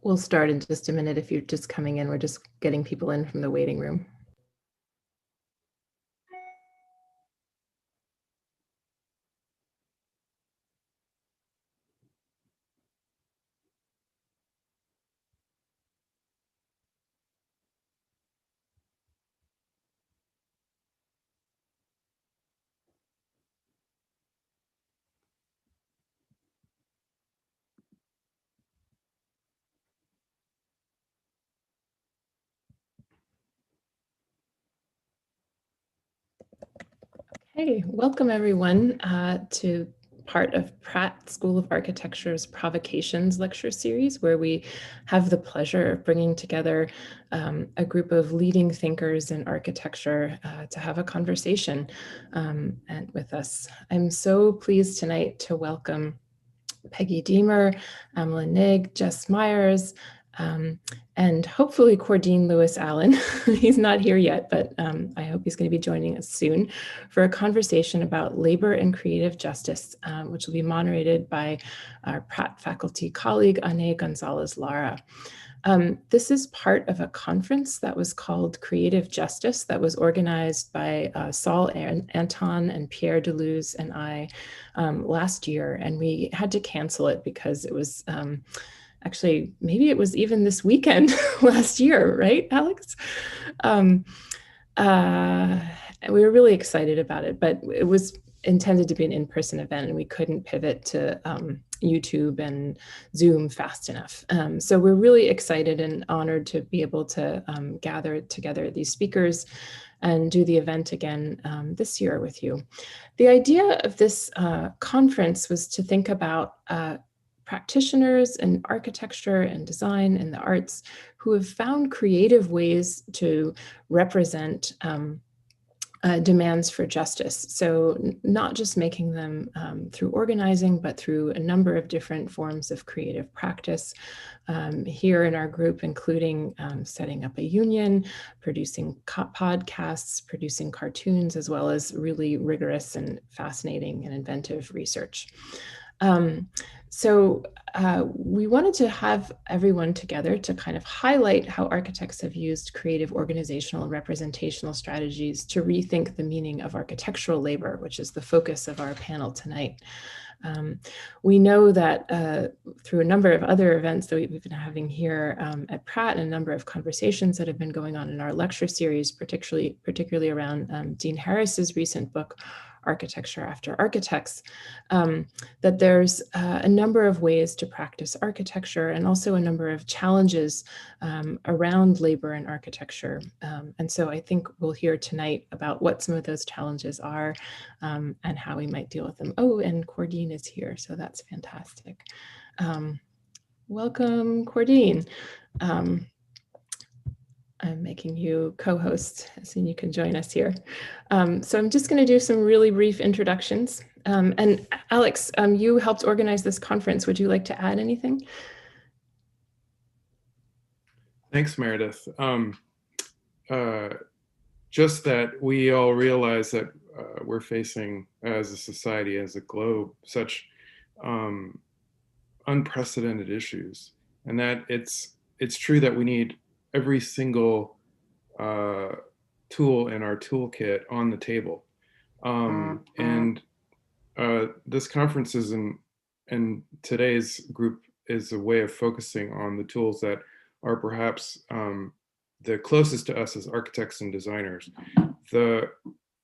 We'll start in just a minute if you're just coming in. We're just getting people in from the waiting room. Hey, welcome everyone to part of Pratt School of Architecture's Provocations lecture series, where we have the pleasure of bringing together a group of leading thinkers in architecture to have a conversation and with us. I'm so pleased tonight to welcome Peggy Diemer, Amelyn, Jess Myers, and hopefully Quardean Lewis Allen. He's not here yet, but I hope he's going to be joining us soon for a conversation about labor and creative justice, which will be moderated by our Pratt faculty colleague, Ane Gonzalez-Lara. This is part of a conference that was called Creative Justice that was organized by Saul Anton and Pierre Deleuze and I last year, and we had to cancel it because it was actually, maybe it was even this weekend last year, right, Alex? We were really excited about it, but it was intended to be an in-person event and we couldn't pivot to YouTube and Zoom fast enough. So we're really excited and honored to be able to gather together these speakers and do the event again this year with you. The idea of this conference was to think about practitioners in architecture and design and the arts who have found creative ways to represent demands for justice. So not just making them through organizing, but through a number of different forms of creative practice here in our group, including setting up a union, producing podcasts, producing cartoons, as well as really rigorous and fascinating and inventive research. So we wanted to have everyone together to kind of highlight how architects have used creative organizational and representational strategies to rethink the meaning of architectural labor, which is the focus of our panel tonight. We know that through a number of other events that we've been having here at Pratt, and a number of conversations that have been going on in our lecture series, particularly around Dean Harris's recent book, Architecture After Architects, that there's a number of ways to practice architecture and also a number of challenges around labor and architecture. And so I think we'll hear tonight about what some of those challenges are and how we might deal with them. Oh, and Quardean is here, so that's fantastic. Welcome, Quardean. I'm making you co-host, so you can join us here. So I'm just going to do some really brief introductions. And Alex, you helped organize this conference. Would you like to add anything? Thanks, Meredith. Just that we all realize that we're facing, as a society, as a globe, such unprecedented issues, and that it's true that we need every single tool in our toolkit on the table. And this conference is and today's group is a way of focusing on the tools that are perhaps the closest to us as architects and designers. The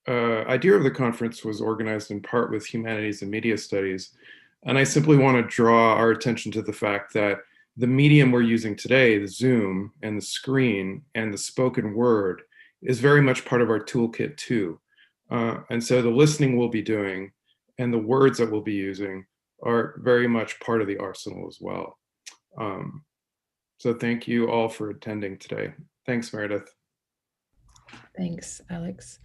idea of the conference was organized in part with Humanities and Media Studies. And I simply want to draw our attention to the fact that the medium we're using today, the Zoom and the screen and the spoken word, is very much part of our toolkit too. And so the listening we'll be doing and the words that we'll be using are very much part of the arsenal as well. So thank you all for attending today. Thanks, Meredith. Thanks, Alex.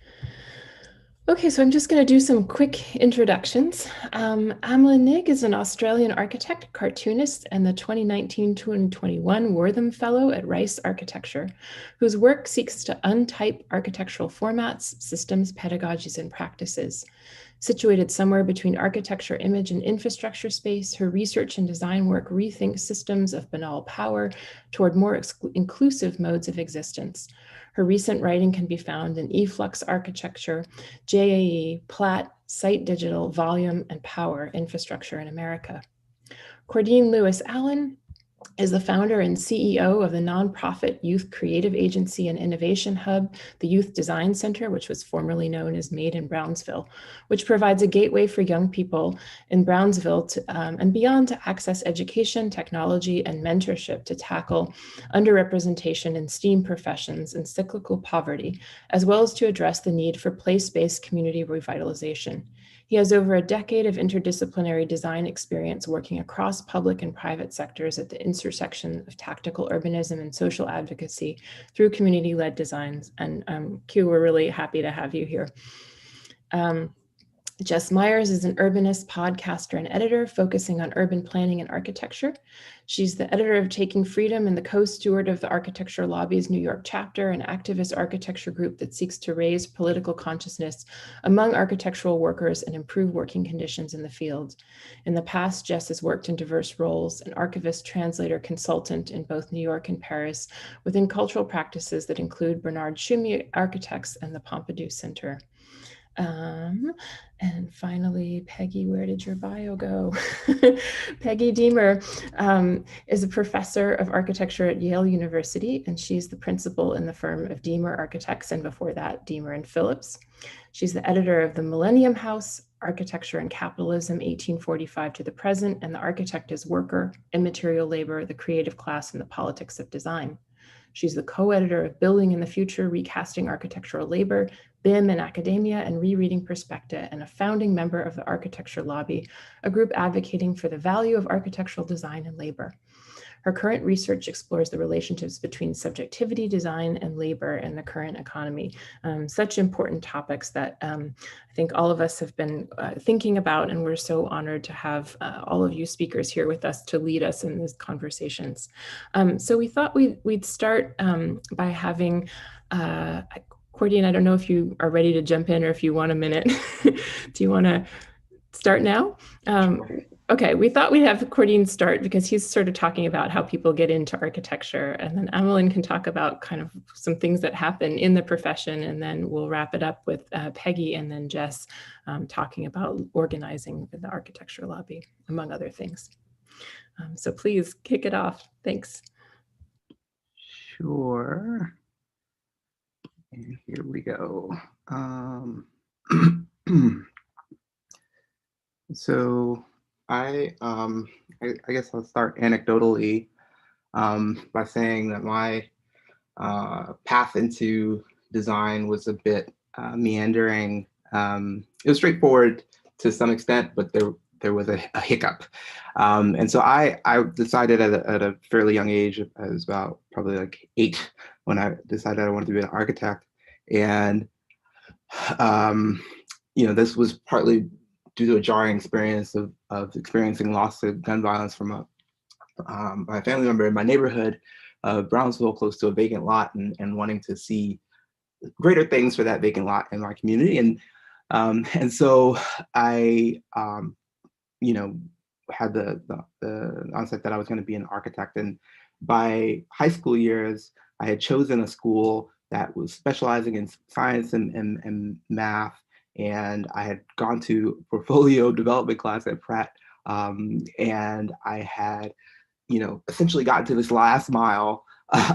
Okay, so I'm just going to do some quick introductions. Amelyn is an Australian architect, cartoonist, and the 2019-2021 Wortham Fellow at Rice Architecture, whose work seeks to untype architectural formats, systems, pedagogies, and practices. Situated somewhere between architecture, image, and infrastructure space, her research and design work rethinks systems of banal power toward more inclusive modes of existence. Her recent writing can be found in Eflux Architecture, JAE, Platt, Site Digital, Volume, and Power Infrastructure in America. Quardean Lewis Allen is the founder and CEO of the nonprofit youth creative agency and innovation hub, the Youth Design Center, which was formerly known as Made in Brownsville, which provides a gateway for young people in Brownsville and beyond to access education, technology, and mentorship to tackle underrepresentation in STEAM professions and cyclical poverty, as well as to address the need for place-based community revitalization. He has over a decade of interdisciplinary design experience working across public and private sectors at the intersection of tactical urbanism and social advocacy through community-led designs. And Q, we're really happy to have you here. Jess Myers is an urbanist, podcaster, and editor focusing on urban planning and architecture. She's the editor of Taking Freedom and the co-steward of the Architecture Lobby's New York chapter, an activist architecture group that seeks to raise political consciousness among architectural workers and improve working conditions in the field. In the past, Jess has worked in diverse roles, an archivist, translator, consultant in both New York and Paris, within cultural practices that include Bernard Chumie Architects and the Pompidou Center. And finally, Peggy, where did your bio go? Peggy Diemer is a professor of architecture at Yale University, and she's the principal in the firm of Deamer Architects, and before that, Deamer and Phillips. She's the editor of the Millennium House, Architecture and Capitalism, 1845 to the Present, and The Architect as Worker, Immaterial Labor, the Creative Class, and the Politics of Design. She's the co-editor of Building in the Future, Recasting Architectural Labor, BIM in Academia, and Rereading Perspecta, and a founding member of the Architecture Lobby, a group advocating for the value of architectural design and labor. Her current research explores the relationships between subjectivity, design, and labor in the current economy. Such important topics that I think all of us have been thinking about, and we're so honored to have all of you speakers here with us to lead us in these conversations. So we thought we'd start by having Quardean, I don't know if you are ready to jump in or if you want a minute. Do you want to start now? Okay, we thought we'd have Quardean start because he's sort of talking about how people get into architecture, and then Amelyn can talk about kind of some things that happen in the profession, and then we'll wrap it up with Peggy and then Jess talking about organizing the architecture lobby, among other things. So please kick it off. Thanks. Sure. And here we go. So I guess I'll start anecdotally by saying that my path into design was a bit meandering. It was straightforward to some extent, but there was a hiccup. And so I decided at a fairly young age, I was about probably like 8 when I decided I wanted to be an architect. And, this was partly due to a jarring experience of experiencing loss of gun violence from my family member in my neighborhood of Brownsville, close to a vacant lot, and wanting to see greater things for that vacant lot in my community. And so I, had the onset that I was going to be an architect. And by high school years, I had chosen a school that was specializing in science and math. And I had gone to portfolio development class at Pratt. And I had, essentially gotten to this last mile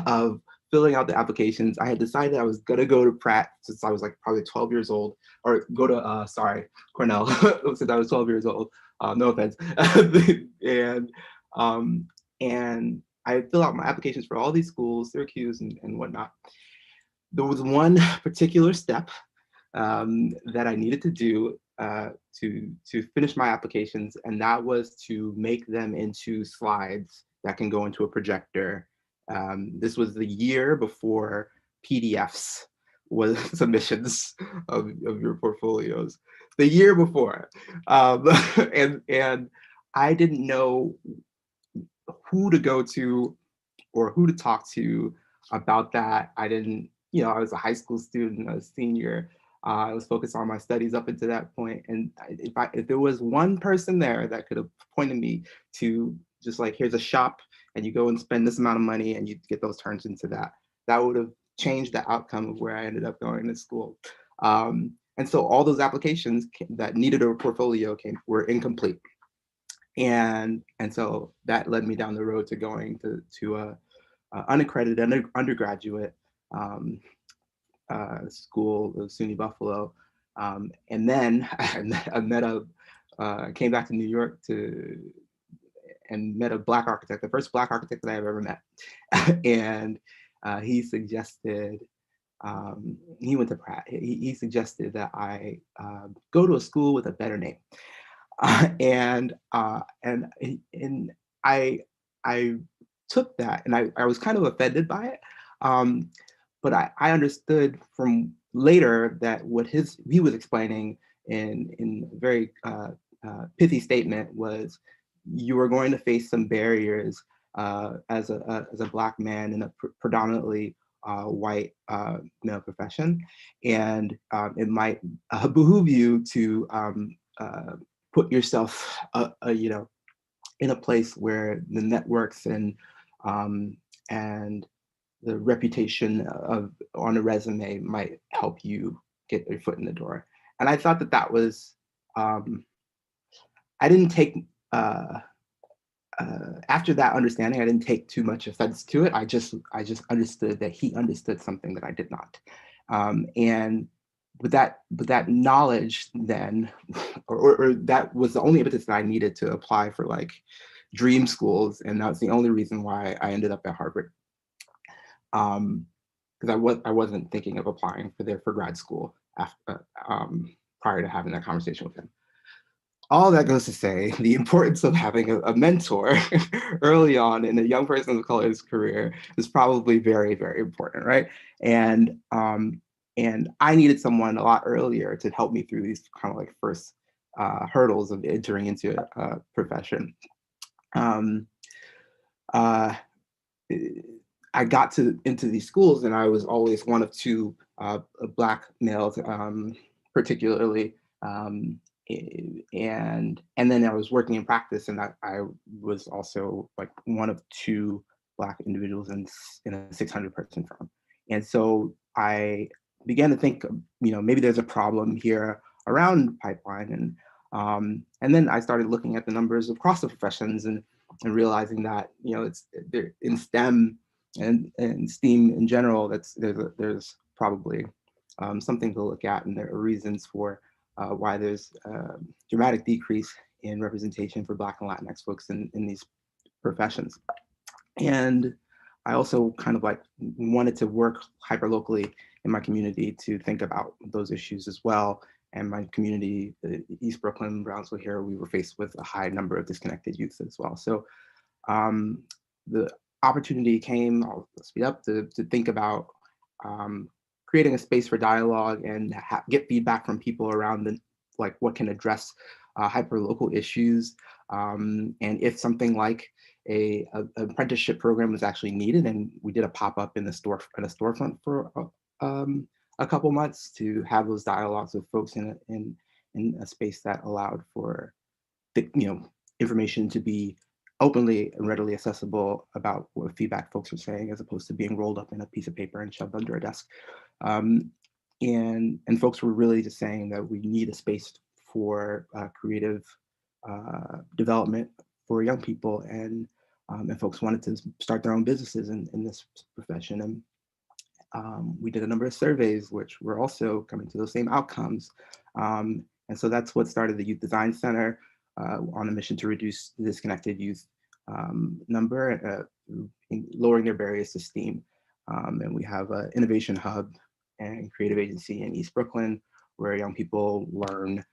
of filling out the applications. I had decided I was going to go to Pratt since I was like probably 12 years old, or go to, Cornell, since I was 12 years old. No offense. And I filled out my applications for all these schools, Syracuse and whatnot. There was one particular step that I needed to do to finish my applications, and that was to make them into slides that can go into a projector. This was the year before PDFs was submissions of your portfolios the year before. And I didn't know who to go to or who to talk to about that. I didn't, I was a high school student, a senior. I was focused on my studies up until that point. And if there was one person there that could have pointed me to just like, here's a shop and you go and spend this amount of money and you get those turns into that, that would have changed the outcome of where I ended up going to school. And so all those applications that needed a portfolio were incomplete. And so that led me down the road to going to a unaccredited undergraduate school, SUNY Buffalo. And then I came back to New York and met a Black architect, the first Black architect that I've ever met. And he suggested, he went to Pratt, he suggested that I go to a school with a better name. And I took that, and I was kind of offended by it. But I understood from later that what he was explaining in a very pithy statement was, you were going to face some barriers as a Black man in a predominantly white male profession, and it might behoove you to put yourself, in a place where the networks and the reputation on a resume might help you get your foot in the door. And I thought that was, I didn't take, after that understanding, I didn't take too much offense to it. I just understood that he understood something that I did not. And with that knowledge then, or that was the only impetus that I needed to apply for like dream schools. And that's the only reason why I ended up at Harvard. Because I wasn't thinking of applying for grad school after, prior to having that conversation with him. All that goes to say, the importance of having a mentor early on in a young person of color's career is probably very, very important, right? And I needed someone a lot earlier to help me through these kind of like first hurdles of entering into a profession. I got into these schools, and I was always one of two Black males, particularly. And then I was working in practice, and I was also like one of two Black individuals in a 600 person firm. And so I began to think, maybe there's a problem here around pipeline. And then I started looking at the numbers across the professions and realizing that, it's in STEM and STEAM in general, there's probably something to look at, and there are reasons for why there's a dramatic decrease in representation for Black and Latinx folks in these professions. And I also kind of like wanted to work hyper locally in my community to think about those issues as well. And my community, East Brooklyn, Brownsville here, we were faced with a high number of disconnected youth as well. So the opportunity came, I'll speed up, to think about creating a space for dialogue and get feedback from people around like what can address hyper-local issues. And if something like an apprenticeship program was actually needed, and we did a pop-up in a storefront for a couple months to have those dialogues with folks in a space that allowed for the, information to be openly and readily accessible about what feedback folks were saying, as opposed to being rolled up in a piece of paper and shoved under a desk. And folks were really just saying that we need a space for creative development for young people, and folks wanted to start their own businesses in this profession. And we did a number of surveys, which were also coming to those same outcomes. And so that's what started the Youth Design Center on a mission to reduce the disconnected youth number, lowering their barriers to STEAM. And we have an innovation hub and creative agency in East Brooklyn, where young people learn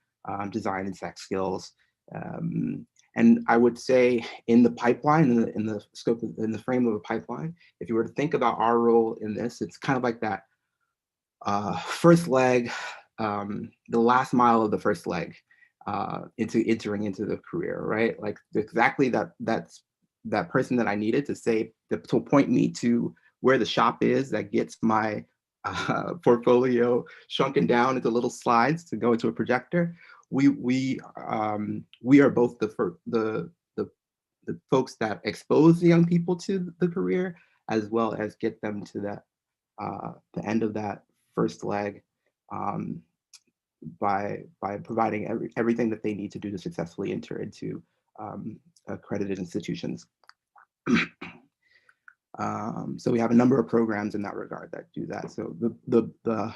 design and tech skills. And I would say in the pipeline, in the scope, in the frame of a pipeline, if you were to think about our role in this, it's kind of like that first leg, the last mile of the first leg into entering into the career, right? Like exactly that person that I needed to say, to point me to where the shop is that gets my portfolio shrunken down into little slides to go into a projector. We are both the folks that expose the young people to the career, as well as get them to that the end of that first leg by providing everything that they need to do to successfully enter into accredited institutions. So we have a number of programs in that regard that do that. So the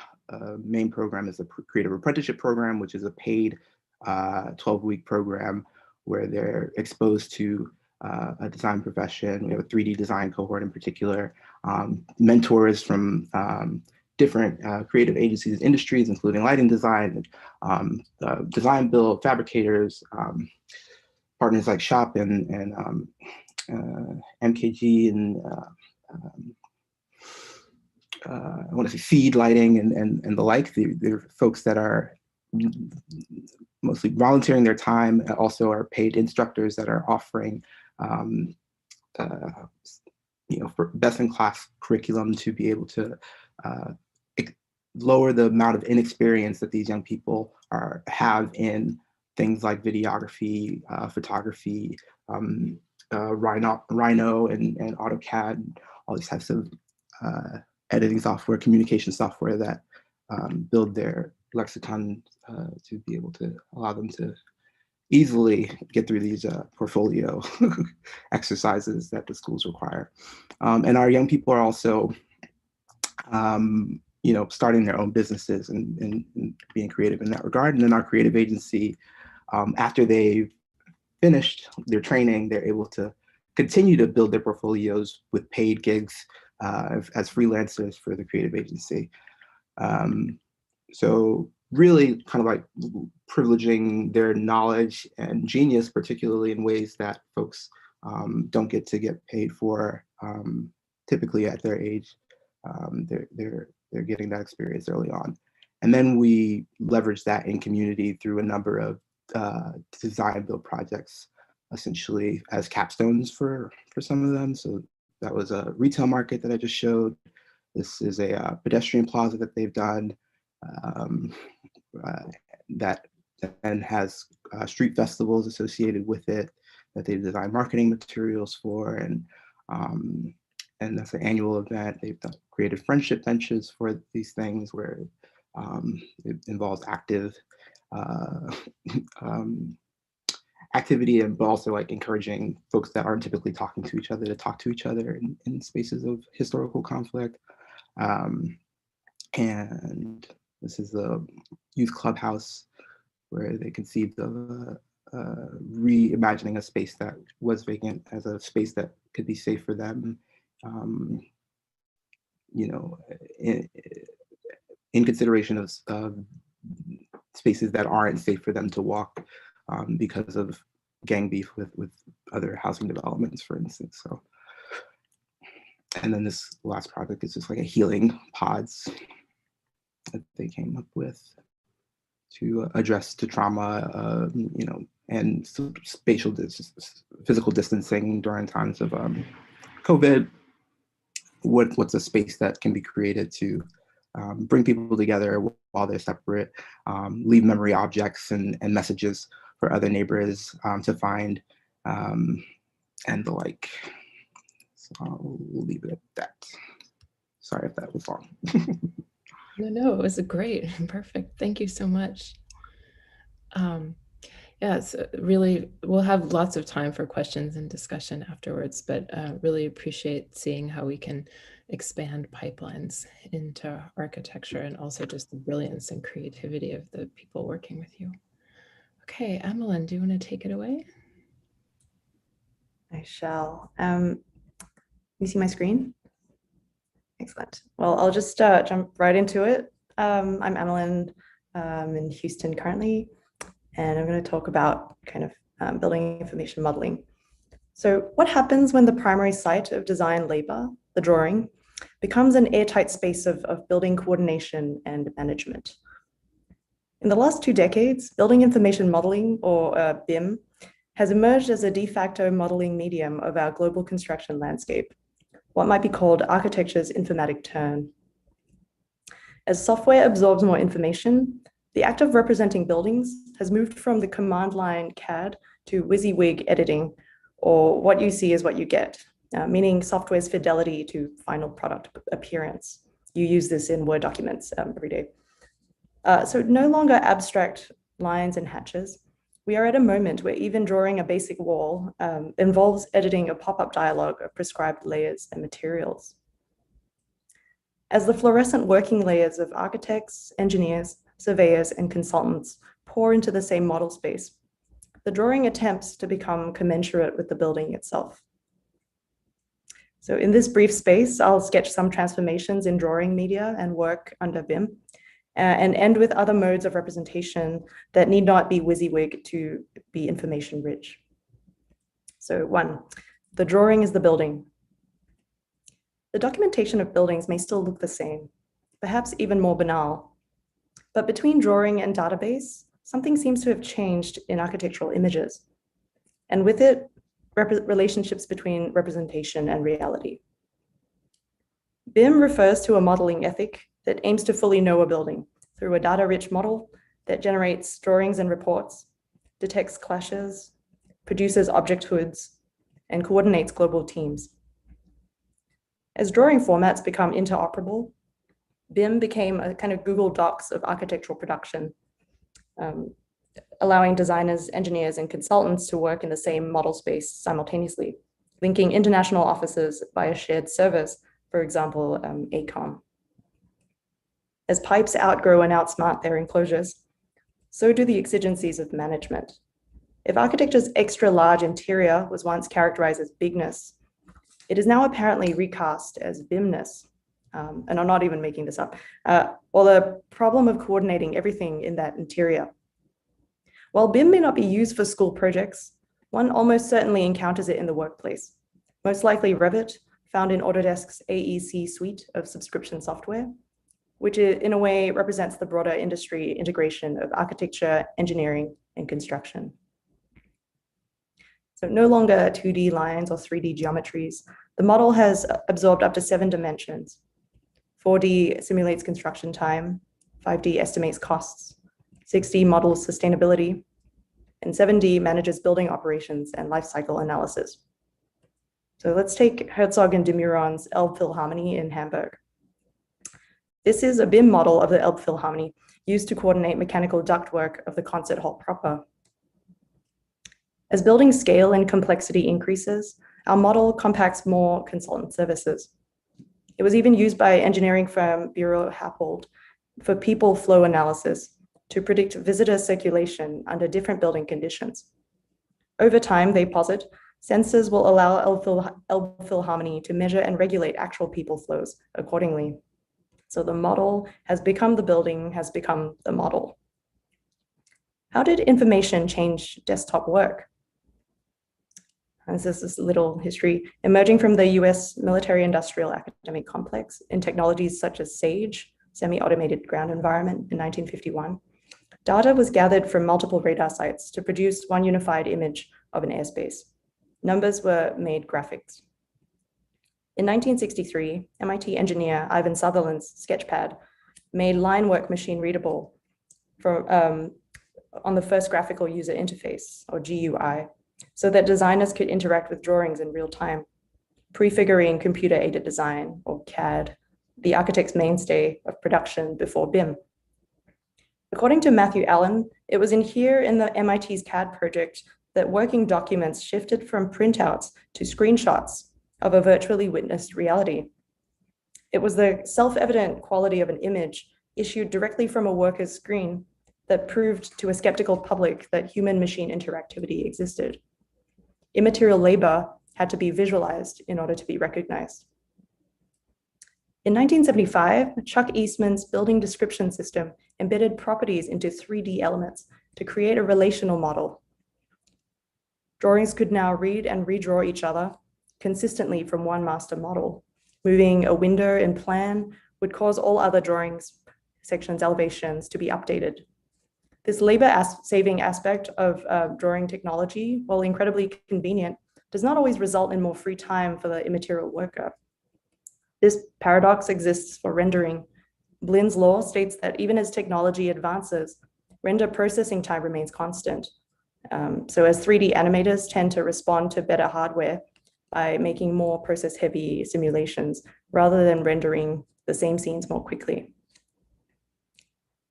main program is the Creative Apprenticeship program, which is a paid 12-week program where they're exposed to a design profession. We have a 3D design cohort in particular, mentors from different creative agencies and industries, including lighting design, design build, fabricators, partners like Shop and MKG and I want to say Feed Lighting and the like. They're folks that are mostly volunteering their time, and also are paid instructors that are offering for best-in-class curriculum to be able to lower the amount of inexperience that these young people have in things like videography, photography, Rhino and AutoCAD, all these types of editing software, communication software that build their lexicon to be able to allow them to easily get through these portfolio exercises that the schools require. And our young people are also starting their own businesses and being creative in that regard. And then our creative agency, after they've finished their training, they're able to continue to build their portfolios with paid gigs as freelancers for the creative agency. So really kind of like privileging their knowledge and genius, particularly in ways that folks don't get to get paid for typically at their age. They're getting that experience early on. And then we leverage that in community through a number of design build projects, essentially as capstones for some of them. So that was a retail market that I just showed. This is a pedestrian plaza that they've done that then has street festivals associated with it that they've designed marketing materials for, and that's an annual event. They've done creative friendship benches for these things where it involves active activity, but also like encouraging folks that aren't typically talking to each other to talk to each other in spaces of historical conflict. And this is the youth clubhouse where they conceived of reimagining a space that was vacant as a space that could be safe for them. In consideration of spaces that aren't safe for them to walk because of gang beef with other housing developments, for instance. So, and then this last project is just like a healing pods that they came up with to address to trauma, and spatial physical distancing during times of COVID. What's a space that can be created to bring people together while they're separate, leave memory objects and messages for other neighbors to find, and the like. So I'll leave it at that. Sorry if that was long. No, it was great. Perfect. Thank you so much. Yeah, it's really, we'll have lots of time for questions and discussion afterwards, but really appreciate seeing how we can expand pipelines into architecture, and also just the brilliance and creativity of the people working with you. Okay, Amelyn, do you want to take it away? I shall. You see my screen? Excellent. Well, I'll just jump right into it. I'm Amelyn, in Houston currently, and I'm going to talk about kind of building information modeling. So what happens when the primary site of design labor, the drawing, becomes an airtight space of building coordination and management. In the last 2 decades, building information modeling, or BIM, has emerged as a de facto modeling medium of our global construction landscape, what might be called architecture's informatic turn. As software absorbs more information, the act of representing buildings has moved from the command line CAD to WYSIWYG editing, or what you see is what you get, meaning software's fidelity to final product appearance. You use this in Word documents every day. So no longer abstract lines and hatches. We are at a moment where even drawing a basic wall involves editing a pop-up dialog of prescribed layers and materials. As the fluorescent working layers of architects, engineers, surveyors, and consultants pour into the same model space, the drawing attempts to become commensurate with the building itself. So in this brief space, I'll sketch some transformations in drawing media and work under BIM, and end with other modes of representation that need not be WYSIWYG to be information rich. So 1, the drawing is the building. The documentation of buildings may still look the same, perhaps even more banal, but between drawing and database, something seems to have changed in architectural images, and with it, relationships between representation and reality. BIM refers to a modeling ethic that aims to fully know a building through a data-rich model that generates drawings and reports, detects clashes, produces objecthoods, and coordinates global teams. As drawing formats become interoperable, BIM became a kind of Google Docs of architectural production, allowing designers, engineers, and consultants to work in the same model space simultaneously, linking international offices via shared servers, for example, ACOM. As pipes outgrow and outsmart their enclosures, so do the exigencies of management. If architecture's extra large interior was once characterized as bigness, it is now apparently recast as BIMness. And I'm not even making this up, or the problem of coordinating everything in that interior. While BIM may not be used for school projects, one almost certainly encounters it in the workplace, most likely Revit, found in Autodesk's AEC suite of subscription software, which in a way represents the broader industry integration of architecture, engineering, and construction. So no longer 2D lines or 3D geometries, the model has absorbed up to 7 dimensions. 4D simulates construction time, 5D estimates costs, 6D models sustainability, and 7D manages building operations and life cycle analysis. So let's take Herzog and de Meuron's Elbphilharmonie in Hamburg. This is a BIM model of the Elbphilharmonie used to coordinate mechanical ductwork of the concert hall proper. As building scale and complexity increases, our model compacts more consultant services. It was even used by engineering firm Bureau Happold for people flow analysis to predict visitor circulation under different building conditions. Over time, they posit, sensors will allow Elbphilharmonie to measure and regulate actual people flows accordingly. So the model has become the building, has become the model. How did information change desktop work? And this is a little history. Emerging from the US military-industrial academic complex in technologies such as SAGE, semi-automated ground environment in 1951, data was gathered from multiple radar sites to produce one unified image of an airspace. Numbers were made graphics. In 1963, MIT engineer Ivan Sutherland's Sketchpad made line work machine readable on the first graphical user interface, or GUI, so that designers could interact with drawings in real time, prefiguring computer-aided design, or CAD, the architect's mainstay of production before BIM. According to Matthew Allen, it was in the MIT's CAD project that working documents shifted from printouts to screenshots of a virtually witnessed reality. It was the self-evident quality of an image issued directly from a worker's screen that proved to a skeptical public that human-machine interactivity existed. Immaterial labor had to be visualized in order to be recognized. In 1975, Chuck Eastman's building description system embedded properties into 3D elements to create a relational model. Drawings could now read and redraw each other consistently from one master model, Moving a window in plan would cause all other drawings, sections, elevations to be updated. This labor-saving aspect of drawing technology, while incredibly convenient, does not always result in more free time for the immaterial worker. This paradox exists for rendering. Blind's law states that even as technology advances, render processing time remains constant. So as 3D animators tend to respond to better hardware by making more process-heavy simulations rather than rendering the same scenes more quickly.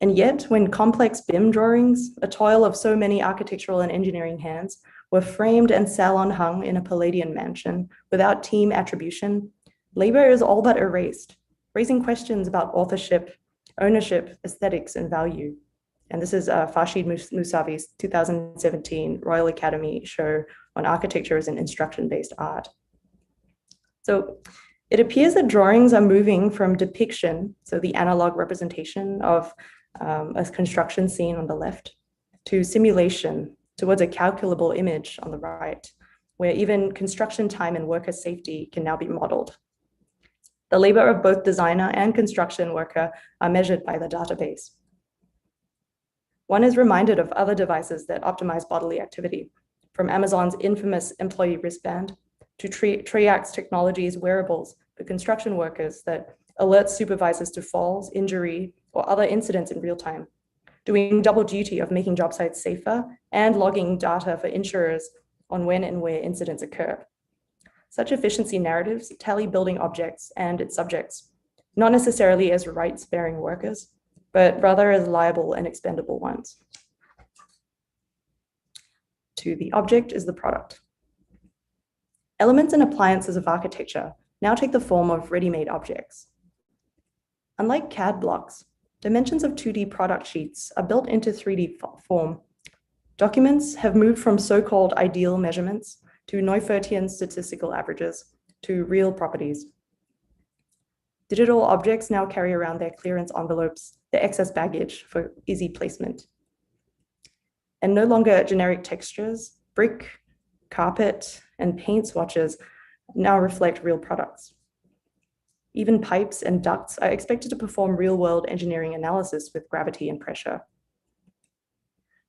And yet, when complex BIM drawings, a toil of so many architectural and engineering hands, were framed and salon hung in a Palladian mansion without team attribution, labor is all but erased, raising questions about authorship, ownership, aesthetics, and value. And this is Farshid Mousavi's 2017 Royal Academy show on architecture as an instruction-based art. So it appears that drawings are moving from depiction, so the analog representation of a construction scene on the left, to simulation, towards a calculable image on the right, where even construction time and worker safety can now be modeled. The labor of both designer and construction worker are measured by the database. One is reminded of other devices that optimize bodily activity, from Amazon's infamous employee wristband to Triax Technologies wearables for construction workers that alert supervisors to falls, injury, or other incidents in real time, doing double duty of making job sites safer and logging data for insurers on when and where incidents occur. Such efficiency narratives tally building objects and its subjects, not necessarily as rights-bearing workers, but rather as liable and expendable ones. To the object is the product. Elements and appliances of architecture now take the form of ready-made objects. Unlike CAD blocks, dimensions of 2D product sheets are built into 3D form. Documents have moved from so-called ideal measurements to Neufertian statistical averages to real properties. Digital objects now carry around their clearance envelopes, their excess baggage for easy placement. And no longer generic textures, brick, carpet, and paint swatches now reflect real products. Even pipes and ducts are expected to perform real-world engineering analysis with gravity and pressure.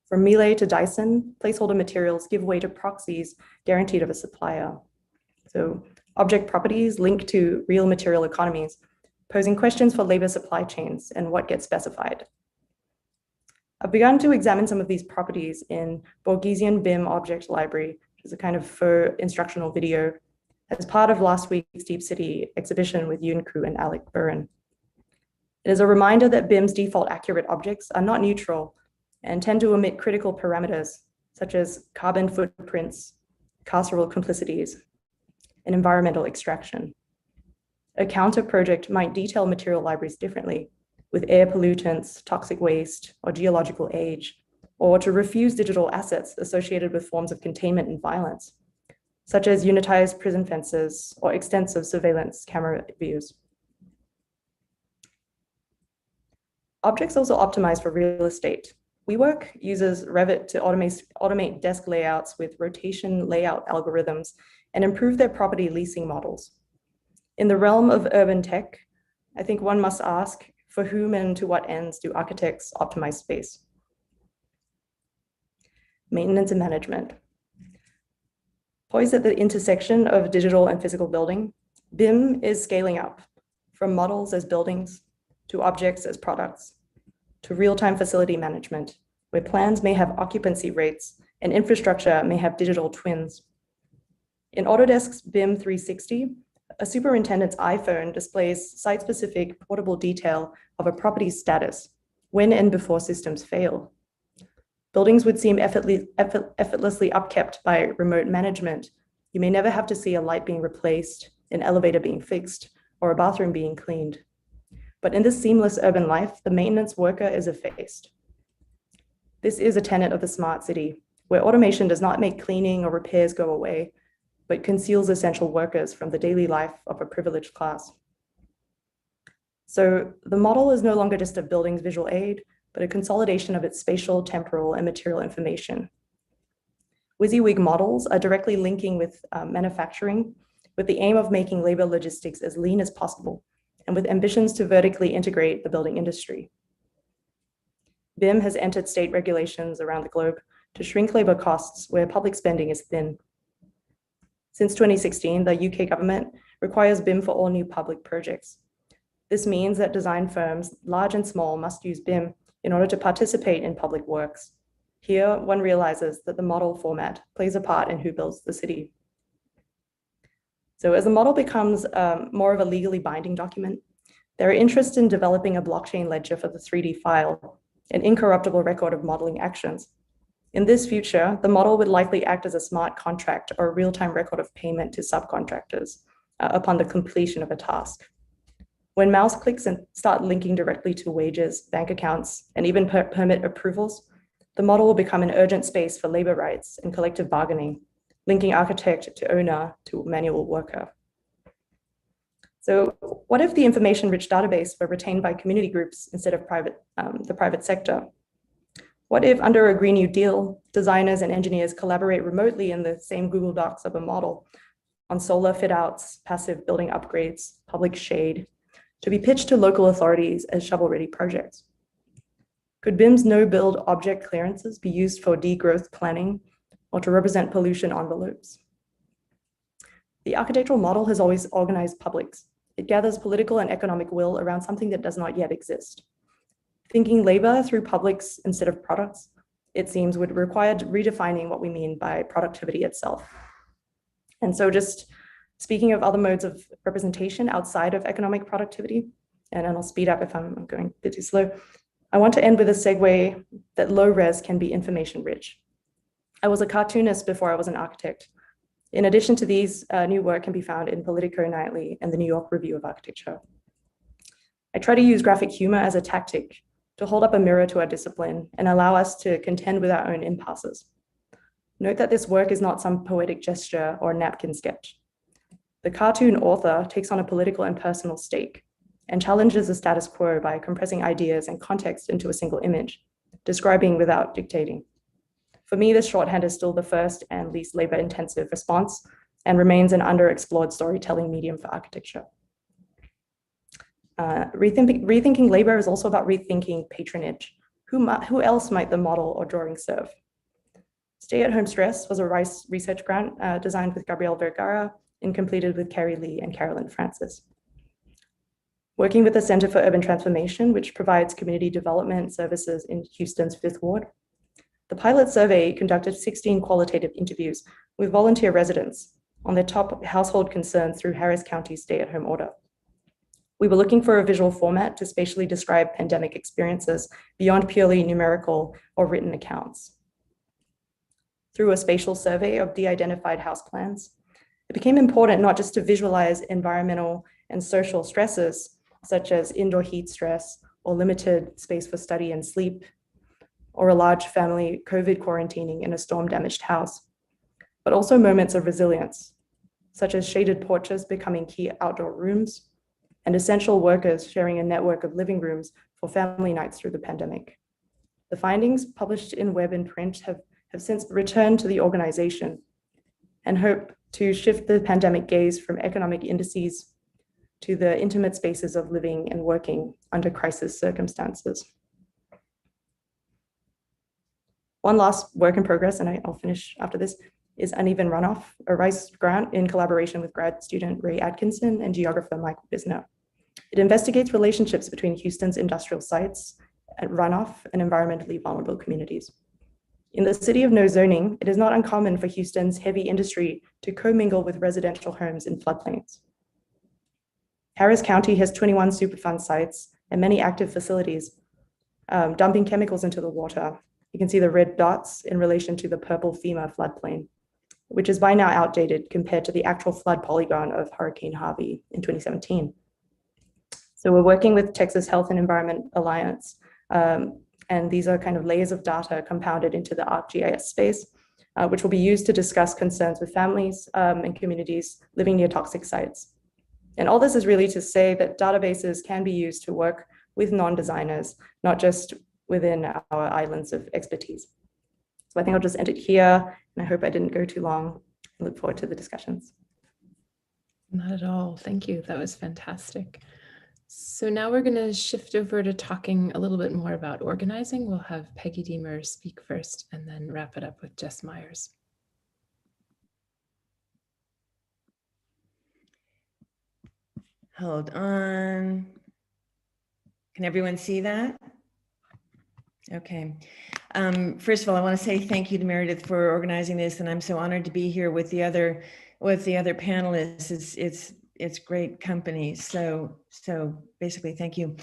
From Miele to Dyson, placeholder materials give way to proxies guaranteed of a supplier. So object properties link to real material economies, posing questions for labor supply chains and what gets specified. I've begun to examine some of these properties in Borgesian BIM Object Library, which is a kind of faux instructional video, as part of last week's Deep City exhibition with Yoon Koo and Alec Burren. It is a reminder that BIM's default accurate objects are not neutral and tend to omit critical parameters, such as carbon footprints, carceral complicities, and environmental extraction. A counter project might detail material libraries differently, with air pollutants, toxic waste, or geological age, or to refuse digital assets associated with forms of containment and violence, such as unitized prison fences or extensive surveillance camera views. Objects also optimize for real estate. WeWork uses Revit to automate desk layouts with rotation layout algorithms and improve their property leasing models. In the realm of urban tech, I think one must ask, for whom and to what ends do architects optimize space? Maintenance and management. Poised at the intersection of digital and physical building, BIM is scaling up from models as buildings to objects as products to real-time facility management, where plans may have occupancy rates and infrastructure may have digital twins. In Autodesk's BIM 360, a superintendent's iPhone displays site-specific portable detail of a property's status when and before systems fail. Buildings would seem effortlessly upkept by remote management. You may never have to see a light being replaced, an elevator being fixed, or a bathroom being cleaned. But in this seamless urban life, the maintenance worker is effaced. This is a tenet of the smart city, where automation does not make cleaning or repairs go away, but conceals essential workers from the daily life of a privileged class. So the model is no longer just a building's visual aid, but a consolidation of its spatial, temporal, and material information. WYSIWYG models are directly linking with manufacturing, with the aim of making labor logistics as lean as possible, and with ambitions to vertically integrate the building industry. BIM has entered state regulations around the globe to shrink labor costs where public spending is thin. Since 2016, the UK government requires BIM for all new public projects. This means that design firms, large and small, must use BIM in order to participate in public works. Here, one realizes that the model format plays a part in who builds the city. So as the model becomes more of a legally binding document, there are interests in developing a blockchain ledger for the 3D file, an incorruptible record of modeling actions. In this future, the model would likely act as a smart contract or a real-time record of payment to subcontractors upon the completion of a task. When mouse clicks and start linking directly to wages, bank accounts, and even permit approvals, the model will become an urgent space for labor rights and collective bargaining, linking architect to owner to manual worker. So what if the information-rich database were retained by community groups instead of the private sector? What if under a Green New Deal, designers and engineers collaborate remotely in the same Google Docs of a model on solar fit-outs, passive building upgrades, public shade, to be pitched to local authorities as shovel-ready projects? Could BIM's no-build object clearances be used for degrowth planning or to represent pollution envelopes? The architectural model has always organized publics. It gathers political and economic will around something that does not yet exist. Thinking labor through publics instead of products, it seems, would require redefining what we mean by productivity itself. And so just speaking of other modes of representation outside of economic productivity, and I'll speed up if I'm going a bit too slow, I want to end with a segue that low res can be information rich. I was a cartoonist before I was an architect. In addition to these, new work can be found in Politico Nightly and the New York Review of Architecture. I try to use graphic humor as a tactic to hold up a mirror to our discipline and allow us to contend with our own impasses. Note that this work is not some poetic gesture or napkin sketch. The cartoon author takes on a political and personal stake and challenges the status quo by compressing ideas and context into a single image, describing without dictating. For me, this shorthand is still the first and least labor-intensive response and remains an underexplored storytelling medium for architecture. Rethinking labor is also about rethinking patronage. Who else might the model or drawing serve? Stay-at-home stress was a Rice research grant designed with Gabrielle Vergara and completed with Carrie Lee and Carolyn Francis. Working with the Center for Urban Transformation, which provides community development services in Houston's 5th Ward, the pilot survey conducted 16 qualitative interviews with volunteer residents on their top household concerns through Harris County's stay-at-home order. We were looking for a visual format to spatially describe pandemic experiences beyond purely numerical or written accounts. Through a spatial survey of de-identified house plans, it became important not just to visualize environmental and social stresses, such as indoor heat stress or limited space for study and sleep, or a large family COVID quarantining in a storm-damaged house, but also moments of resilience, such as shaded porches becoming key outdoor rooms, and essential workers sharing a network of living rooms for family nights through the pandemic. The findings, published in web and print, have since returned to the organization and hope to shift the pandemic gaze from economic indices to the intimate spaces of living and working under crisis circumstances. One last work in progress, and I'll finish after this, is Uneven Runoff, a Rice grant in collaboration with grad student Ray Atkinson and geographer Michael Bisner. It investigates relationships between Houston's industrial sites and runoff and environmentally vulnerable communities. In the city of no zoning, it is not uncommon for Houston's heavy industry to commingle with residential homes in floodplains. Harris County has 21 Superfund sites and many active facilities dumping chemicals into the water. You can see the red dots in relation to the purple FEMA floodplain, which is by now outdated compared to the actual flood polygon of Hurricane Harvey in 2017. So we're working with Texas Health and Environment Alliance, and these are kind of layers of data compounded into the ArcGIS space, which will be used to discuss concerns with families and communities living near toxic sites. And all this is really to say that databases can be used to work with non-designers, not just within our islands of expertise. So I think I'll just end it here, and I hope I didn't go too long. I look forward to the discussions. Not at all. Thank you. That was fantastic. So now we're going to shift over to talking a little bit more about organizing. We'll have Peggy Diemer speak first and then wrap it up with Jess Myers. Hold on. Can everyone see that? Okay. First of all, I want to say thank you to Meredith for organizing this, and I'm so honored to be here with the other panelists. It's great company. So basically, thank you.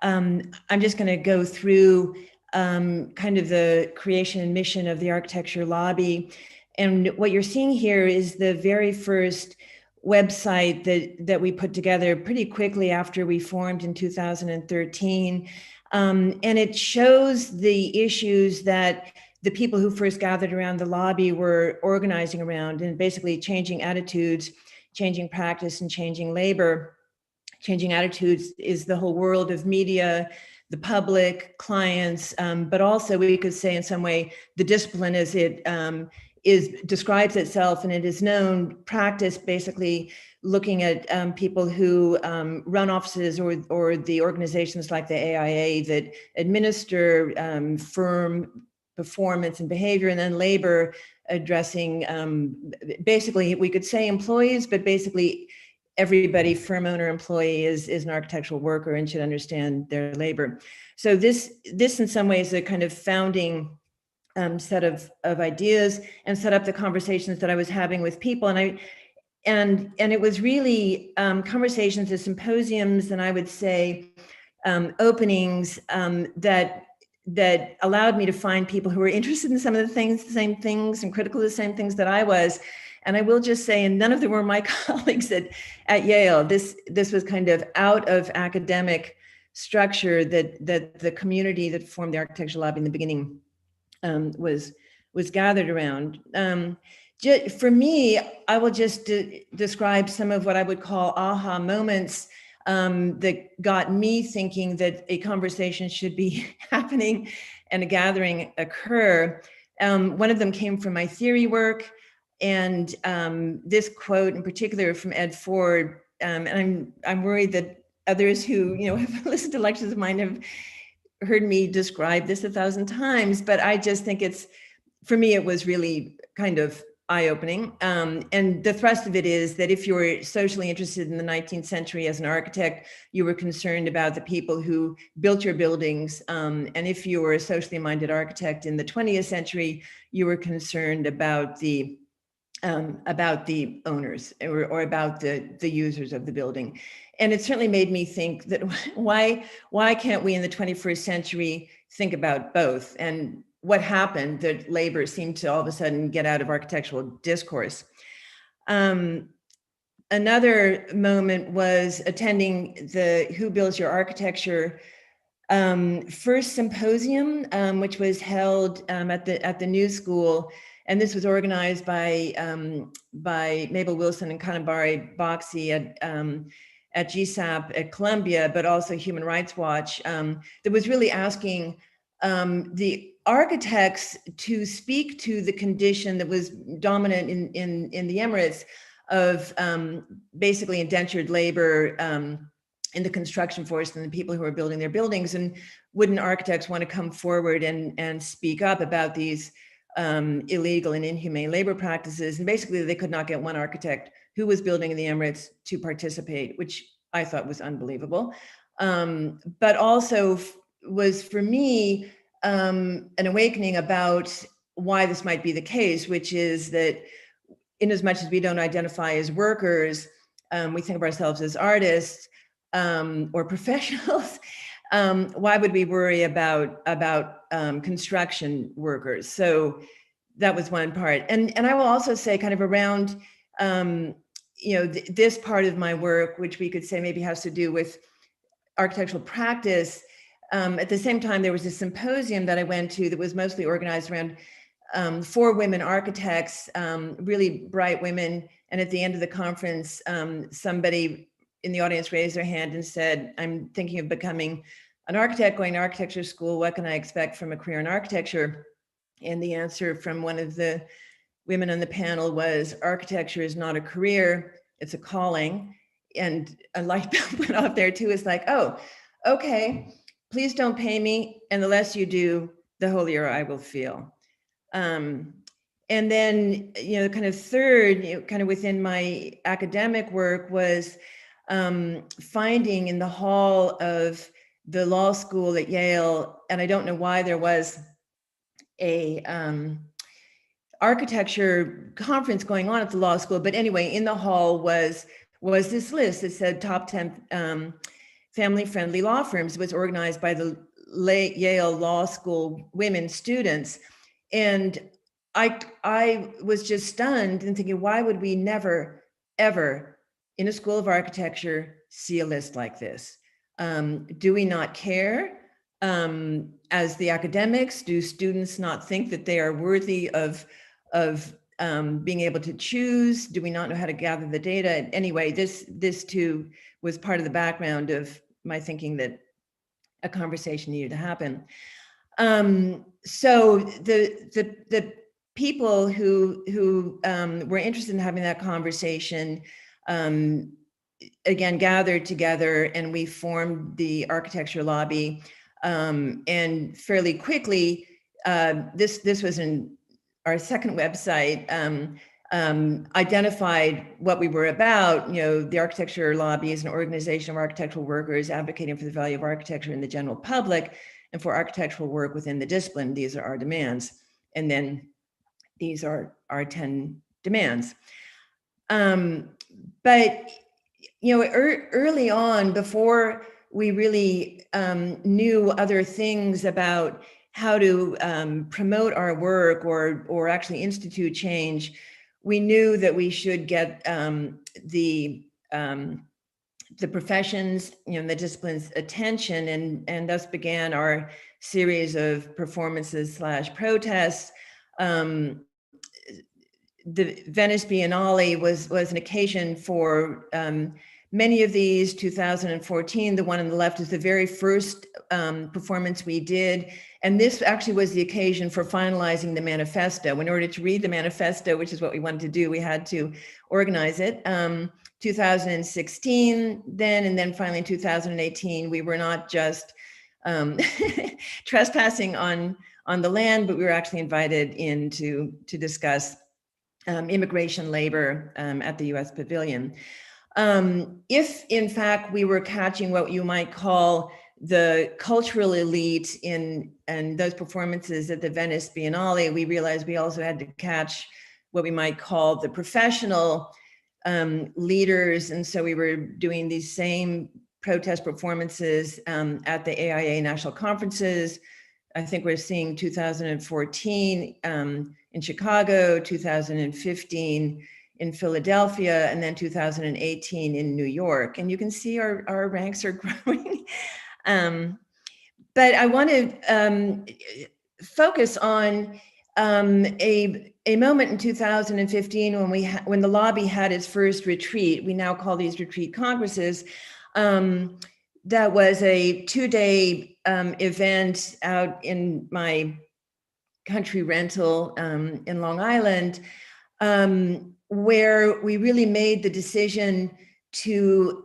I'm just going to go through kind of the creation and mission of the architecture lobby, and what you're seeing here is the very first website that we put together pretty quickly after we formed in 2013. And it shows the issues that the people who first gathered around the lobby were organizing around, and basically changing attitudes, changing practice, and changing labor. Changing attitudes is the whole world of media, the public, clients, but also we could say in some way the discipline as it describes itself, and it is known practice, basically looking at people who run offices or the organizations like the AIA that administer firm performance and behavior, and then labor addressing basically we could say employees, but basically everybody, firm owner, employee is an architectural worker and should understand their labor. So this in some ways is a kind of founding set of ideas, and set up the conversations that I was having with people. And it was really conversations and symposiums, and I would say openings that allowed me to find people who were interested in some of the same things, and critical of the same things that I was. And I will just say, and none of them were my colleagues at Yale. This was kind of out of academic structure that the community that formed the architecture lobby in the beginning was gathered around. For me, I will just describe some of what I would call aha moments that got me thinking that a conversation should be happening and a gathering occur. One of them came from my theory work, and this quote in particular from Ed Ford, and I'm worried that others who have listened to lectures of mine have heard me describe this 1,000 times, but I just think for me, it was really kind of eye-opening. And the thrust of it is that if you were socially interested in the 19th century as an architect, you were concerned about the people who built your buildings. And if you were a socially minded architect in the 20th century, you were concerned about the owners or about the users of the building. And it certainly made me think that why can't we in the 21st century think about both? And what happened that labor seemed to all of a sudden get out of architectural discourse. Another moment was attending the Who Builds Your Architecture first symposium, which was held at the New School. And this was organized by Mabel Wilson and Kanabari Boxey at GSAP at Columbia, but also Human Rights Watch, that was really asking the architects to speak to the condition that was dominant in the Emirates of basically indentured labor in the construction force and the people who are building their buildings. And wouldn't architects want to come forward and speak up about these illegal and inhumane labor practices? And basically they could not get one architect who was building in the Emirates to participate, which I thought was unbelievable. But also was for me an awakening about why this might be the case, which is that in as much as we don't identify as workers, we think of ourselves as artists or professionals. Why would we worry about construction workers? So that was one part. And I will also say kind of around, this part of my work, which we could say maybe has to do with architectural practice. At the same time, there was a symposium that I went to that was mostly organized around 4 women architects, really bright women. And at the end of the conference, somebody in the audience raised their hand and said, I'm thinking of becoming an architect, going to architecture school. What can I expect from a career in architecture? And the answer from one of the women on the panel was, architecture is not a career, it's a calling, and a light bulb went off there too. It's like, oh, okay, please don't pay me, and the less you do, the holier I will feel. And then, kind of third, kind of within my academic work was finding in the hall of the law school at Yale, and I don't know why there was a architecture conference going on at the law school, but anyway, in the hall was this list that said top 10 family-friendly law firms. It was organized by the Yale Law School women students. And I was just stunned and thinking, why would we never, ever in a school of architecture see a list like this? Do we not care? As the academics, do students not think that they are worthy of being able to choose? Do we not know how to gather the data? Anyway, this too was part of the background of my thinking that a conversation needed to happen. So the people who were interested in having that conversation, again, gathered together, and we formed the architecture lobby. And fairly quickly, this was in our second website, identified what we were about. The architecture lobby is an organization of architectural workers advocating for the value of architecture in the general public and for architectural work within the discipline. These are our demands. And then these are our 10 demands. But, early on, before we really knew other things about how to promote our work or actually institute change, we knew that we should get the professions, the discipline's attention, and thus began our series of performances / protests. The Venice Biennale was an occasion for many of these. 2014, the one on the left is the very first performance we did. And this actually was the occasion for finalizing the manifesto. In order to read the manifesto, which is what we wanted to do, we had to organize it. 2016 then, and then finally in 2018, we were not just trespassing on the land, but we were actually invited in to discuss immigration labor at the US Pavilion. If in fact we were catching what you might call the cultural elite in those performances at the Venice Biennale, we realized we also had to catch what we might call the professional leaders. And so we were doing these same protest performances at the AIA national conferences. I think we're seeing 2014 in Chicago, 2015 in Philadelphia, and then 2018 in New York. And you can see our ranks are growing. But I want to focus on a moment in 2015 when the lobby had its first retreat. We now call these retreat congresses. That was a 2-day event out in my country rental in Long Island, where we really made the decision to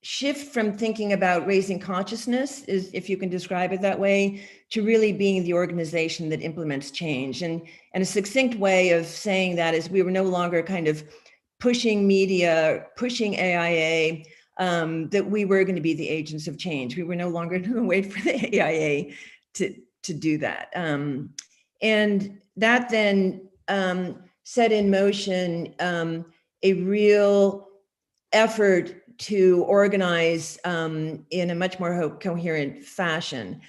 shift from thinking about raising consciousness, if you can describe it that way, to really being the organization that implements change. And a succinct way of saying that is we were no longer kind of pushing media, pushing AIA, that we were going to be the agents of change. We were no longer going to wait for the AIA to do that. And that then set in motion a real effort to organize in a much more coherent fashion.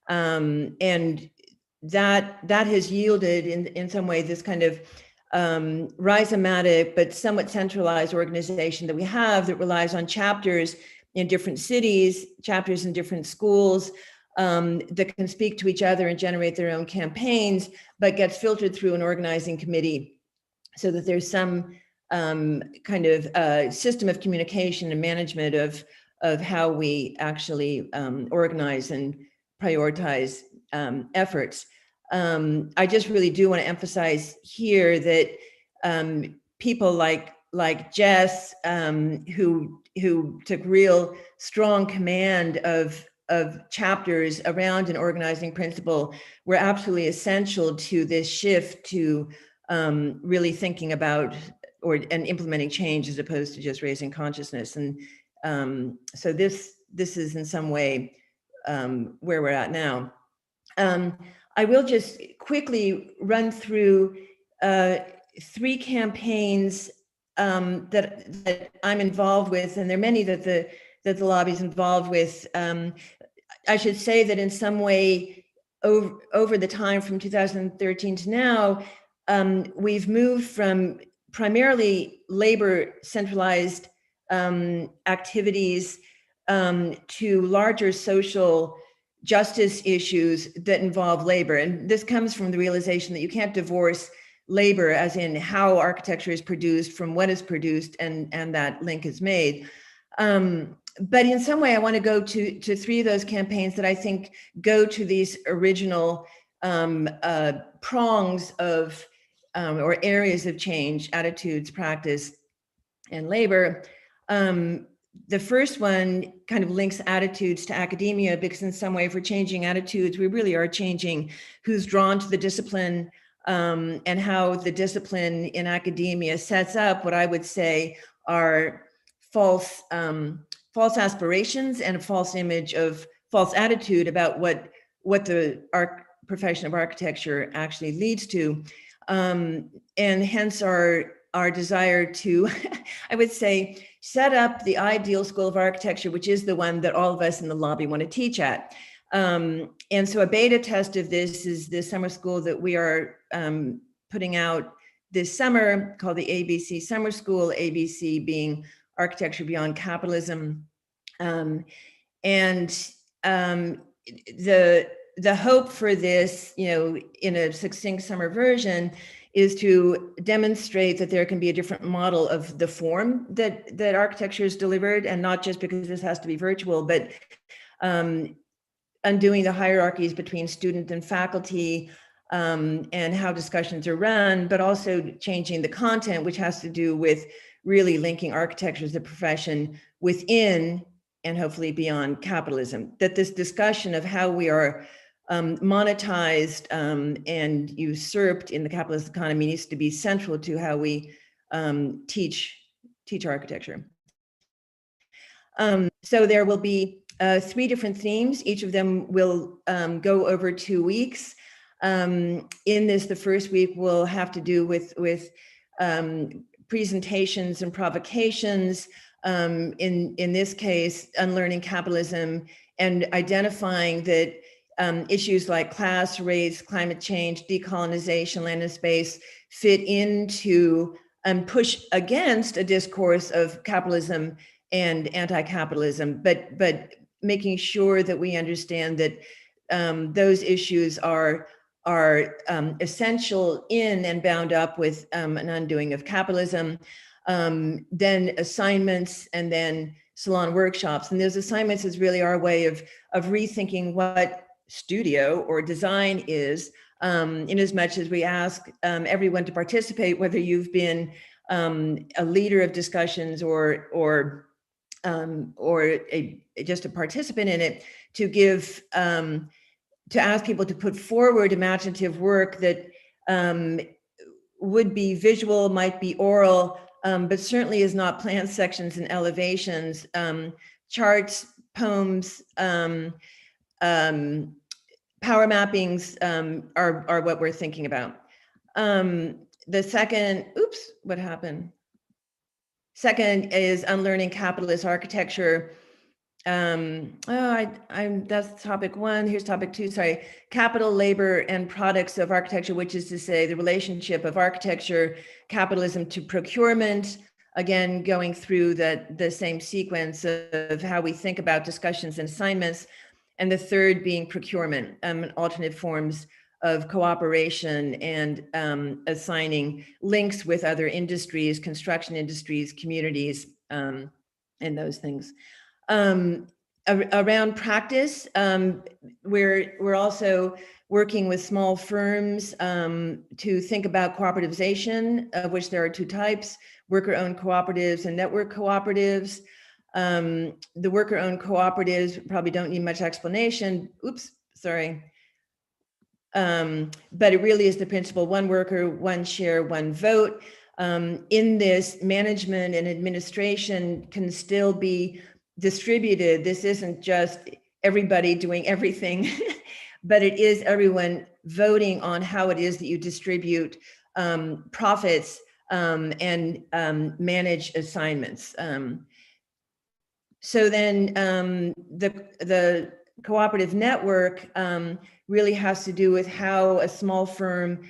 And that has yielded in some way this kind of rhizomatic but somewhat centralized organization that we have that relies on chapters in different cities, chapters in different schools that can speak to each other and generate their own campaigns, but gets filtered through an organizing committee so that there's some kind of system of communication and management of how we actually organize and prioritize efforts. I just really do want to emphasize here that people like like Jess, who took real strong command of chapters around an organizing principle, were absolutely essential to this shift to really thinking about and implementing change as opposed to just raising consciousness. And so this is in some way where we're at now. I will just quickly run through 3 campaigns that I'm involved with, and there are many that the lobby is involved with. I should say that in some way, over the time from 2013 to now, we've moved from primarily labor centralized activities to larger social justice issues that involve labor. And this comes from the realization that you can't divorce labor, as in how architecture is produced, from what is produced, and that link is made. But in some way, I want to go to 3 of those campaigns that I think go to these original prongs of or areas of change: attitudes, practice, and labor. The first one kind of links attitudes to academia, because in some way, if we're changing attitudes, we really are changing who's drawn to the discipline, and how the discipline in academia sets up what I would say are false aspirations and a false image of false attitude about what the profession of architecture actually leads to, and hence our desire to, I would say, set up the ideal school of architecture, which is the one that all of us in the lobby want to teach at. And so a beta test of this is this summer school that we are putting out this summer, called the ABC Summer School, ABC being Architecture Beyond Capitalism. And the hope for this, in a succinct summer version, is to demonstrate that there can be a different model of the form that architecture is delivered, and not just because this has to be virtual, but undoing the hierarchies between student and faculty, and how discussions are run, but also changing the content, which has to do with really linking architecture as a profession within and hopefully beyond capitalism. That this discussion of how we are monetized and usurped in the capitalist economy needs to be central to how we teach architecture. So there will be 3 different themes. Each of them will go over 2 weeks. In this, the first week will have to do with presentations and provocations. In this case, unlearning capitalism, and identifying that issues like class, race, climate change, decolonization, land and space fit into and push against a discourse of capitalism and anti-capitalism, but making sure that we understand that those issues are essential in and bound up with an undoing of capitalism. Then assignments, and then salon workshops. And those assignments is really our way of rethinking what studio or design is, in as much as we ask everyone to participate, whether you've been a leader of discussions or just a participant in it, to give to ask people to put forward imaginative work that would be visual, might be oral, but certainly is not plan sections and elevations. Charts, poems, power mappings are what we're thinking about. The second, oops, what happened? Second is unlearning capitalist architecture. That's topic 1. Here's topic 2. Sorry, capital, labor, and products of architecture, which is to say the relationship of architecture, capitalism to procurement. Again, going through the same sequence of how we think about discussions and assignments. And the third being procurement, alternate forms of cooperation and assigning links with other industries, construction industries, communities, and those things. Around practice, we're also working with small firms to think about cooperativization, of which there are two types: worker-owned cooperatives and network cooperatives. The worker-owned cooperatives probably don't need much explanation. Oops, sorry. But it really is the principle: one worker, one share, one vote. In this, management and administration can still be distributed. This isn't just everybody doing everything, but it is everyone voting on how it is that you distribute profits and manage assignments. So then the cooperative network really has to do with how a small firm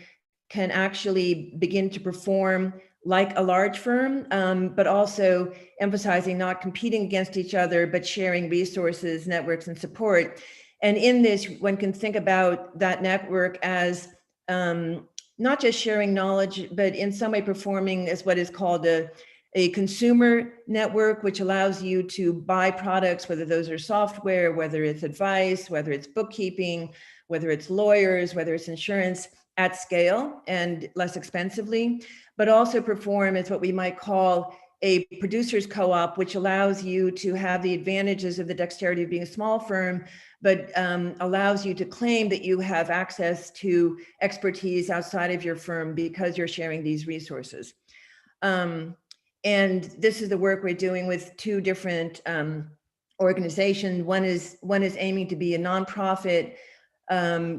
can actually begin to perform like a large firm, but also emphasizing not competing against each other, but sharing resources, networks, and support. And in this, one can think about that network as not just sharing knowledge, but in some way performing as what is called a consumer network, which allows you to buy products, whether those are software, whether it's advice, whether it's bookkeeping, whether it's lawyers, whether it's insurance, at scale and less expensively, but also perform as what we might call a producers co-op, which allows you to have the advantages of the dexterity of being a small firm, but allows you to claim that you have access to expertise outside of your firm because you're sharing these resources. And this is the work we're doing with two different organizations. One is aiming to be a nonprofit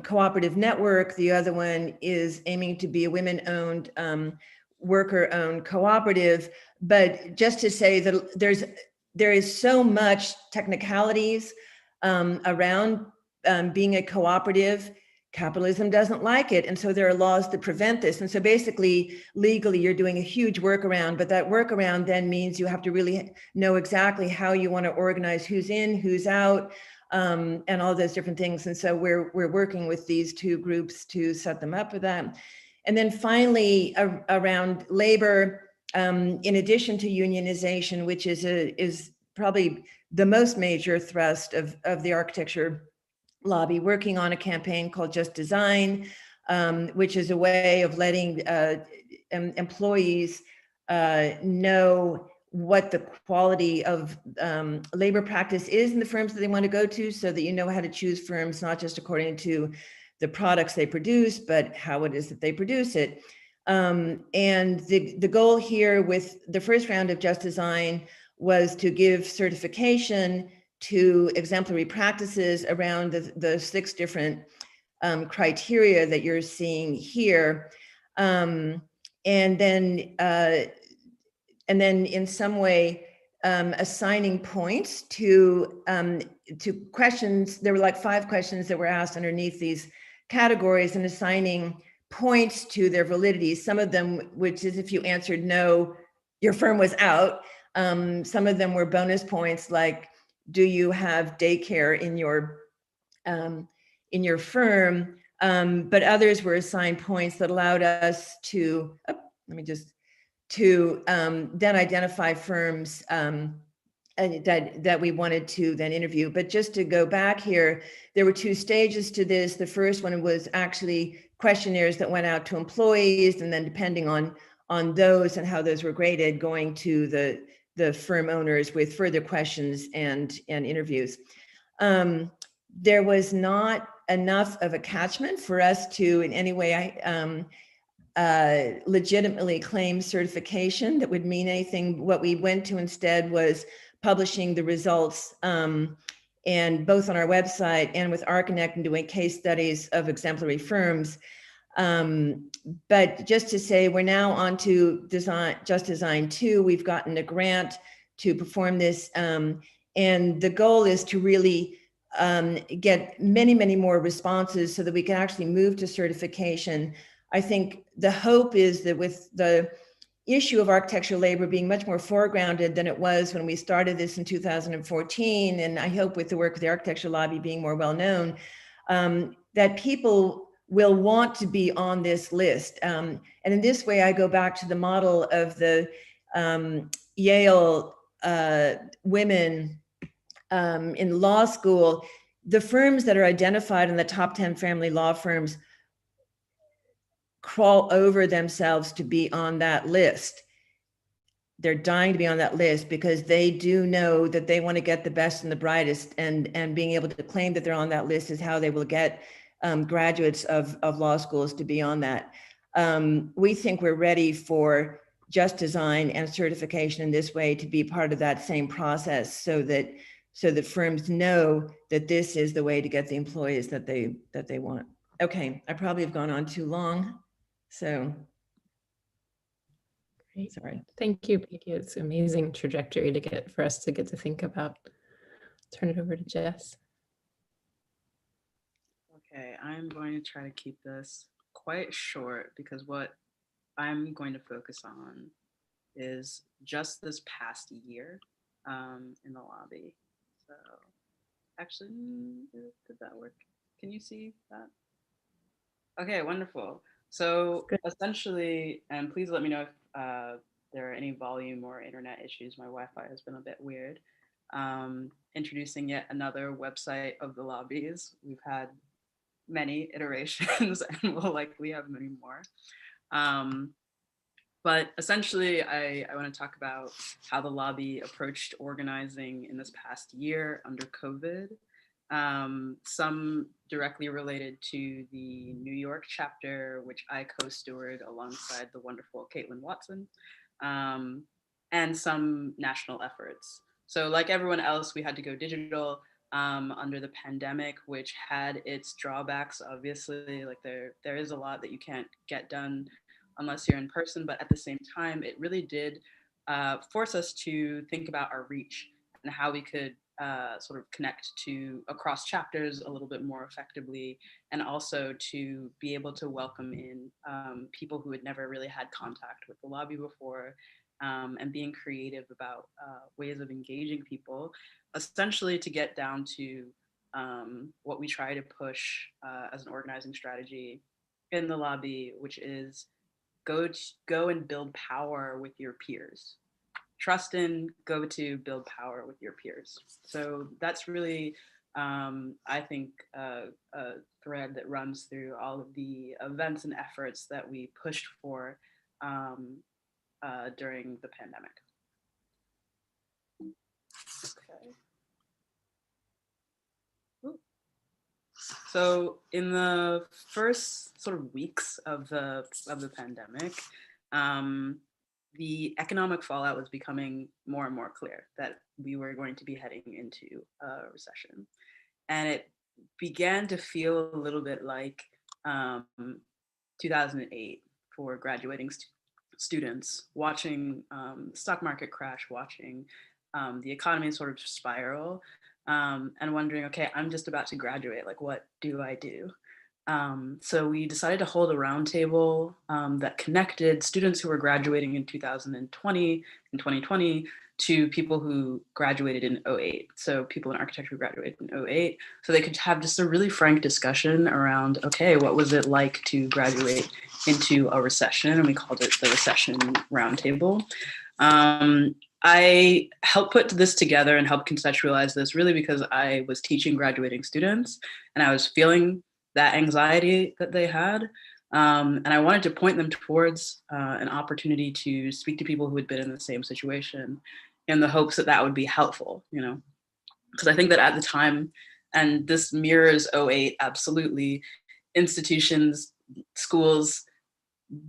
cooperative network. The other one is aiming to be a women-owned, worker-owned cooperative. But just to say that there is so much technicalities around being a cooperative. Capitalism doesn't like it, and so there are laws that prevent this. And so basically, legally, you're doing a huge workaround, but that workaround then means you have to really know exactly how you want to organize who's in, who's out, and all those different things. And so we're working with these two groups to set them up for that. And then finally, around labor, in addition to unionization, which is probably the most major thrust of the architecture lobby, working on a campaign called Just Design, which is a way of letting employees know what the quality of labor practice is in the firms that they want to go to, so that you know how to choose firms, not just according to the products they produce, but how it is that they produce it. And the goal here with the first round of Just Design was to give certification to exemplary practices around the 6 different criteria that you're seeing here. And then in some way assigning points to questions. There were like 5 questions that were asked underneath these categories, and assigning points to their validity. Some of them, which is if you answered no, your firm was out. Some of them were bonus points, like, do you have daycare in your firm? But others were assigned points that allowed us to, then identify firms that we wanted to then interview. But just to go back here, there were 2 stages to this. The first one was actually questionnaires that went out to employees, and then depending on those and how those were graded, going to the firm owners with further questions and interviews. There was not enough of a catchment for us to in any way legitimately claim certification that would mean anything. What we went to instead was publishing the results, and both on our website and with ArcConnect, and doing case studies of exemplary firms. But just to say, we're now on to Just Design 2. We've gotten a grant to perform this. And the goal is to really get many, many more responses so that we can actually move to certification. I think the hope is that with the issue of architectural labor being much more foregrounded than it was when we started this in 2014, and I hope with the work of the architecture lobby being more well known, that people will want to be on this list. And in this way, I go back to the model of the Yale women in law school. the firms that are identified in the top 10 family law firms crawl over themselves to be on that list. They're dying to be on that list because they do know that they want to get the best and the brightest, and being able to claim that they're on that list is how they will get graduates of law schools to be on that. We think we're ready for just design and certification in this way to be part of that same process, so that firms know that this is the way to get the employees that they want. Okay, I probably have gone on too long, so Great. sorry. Thank you, Peggy. It's an amazing trajectory for us to get to think about. Turn it over to Jess. Okay, I'm going to try to keep this quite short because what I'm going to focus on is just this past year in the lobby. So actually, did that work? Can you see that? Okay, wonderful. So essentially, and please let me know if there are any volume or internet issues. My Wi-Fi has been a bit weird. Introducing yet another website of the lobbies. We've had many iterations and we'll likely have many more. But essentially, I want to talk about how the lobby approached organizing in this past year under COVID. Some directly related to the New York chapter, which I co-steward alongside the wonderful Caitlin Watson, and some national efforts. So like everyone else, we had to go digital under the pandemic, which had its drawbacks, obviously. Like there is a lot that you can't get done unless you're in person, but at the same time, it really did force us to think about our reach and how we could sort of connect to across chapters a little bit more effectively, and also to be able to welcome in people who had never really had contact with the lobby before, and being creative about ways of engaging people, essentially to get down to what we try to push as an organizing strategy in the lobby, which is go and build power with your peers. Trust in, go to build power with your peers. So that's really, I think, a thread that runs through all of the events and efforts that we pushed for during the pandemic. Okay. Ooh. So in the first sort of weeks of the pandemic, the economic fallout was becoming more and more clear that we were going to be heading into a recession. And it began to feel a little bit like 2008 for graduating students, watching the stock market crash, watching the economy sort of spiral, and wondering, okay, I'm just about to graduate, like what do I do? So we decided to hold a roundtable that connected students who were graduating in 2020 and 2020 to people who graduated in 2008. So people in architecture who graduated in 2008, so they could have just a really frank discussion around, okay, what was it like to graduate into a recession? And we called it the Recession Roundtable. I helped put this together and help conceptualize this really because I was teaching graduating students and I was feeling that anxiety that they had. And I wanted to point them towards an opportunity to speak to people who had been in the same situation in the hopes that that would be helpful, you know? Because I think that at the time, and this mirrors 2008 absolutely, institutions, schools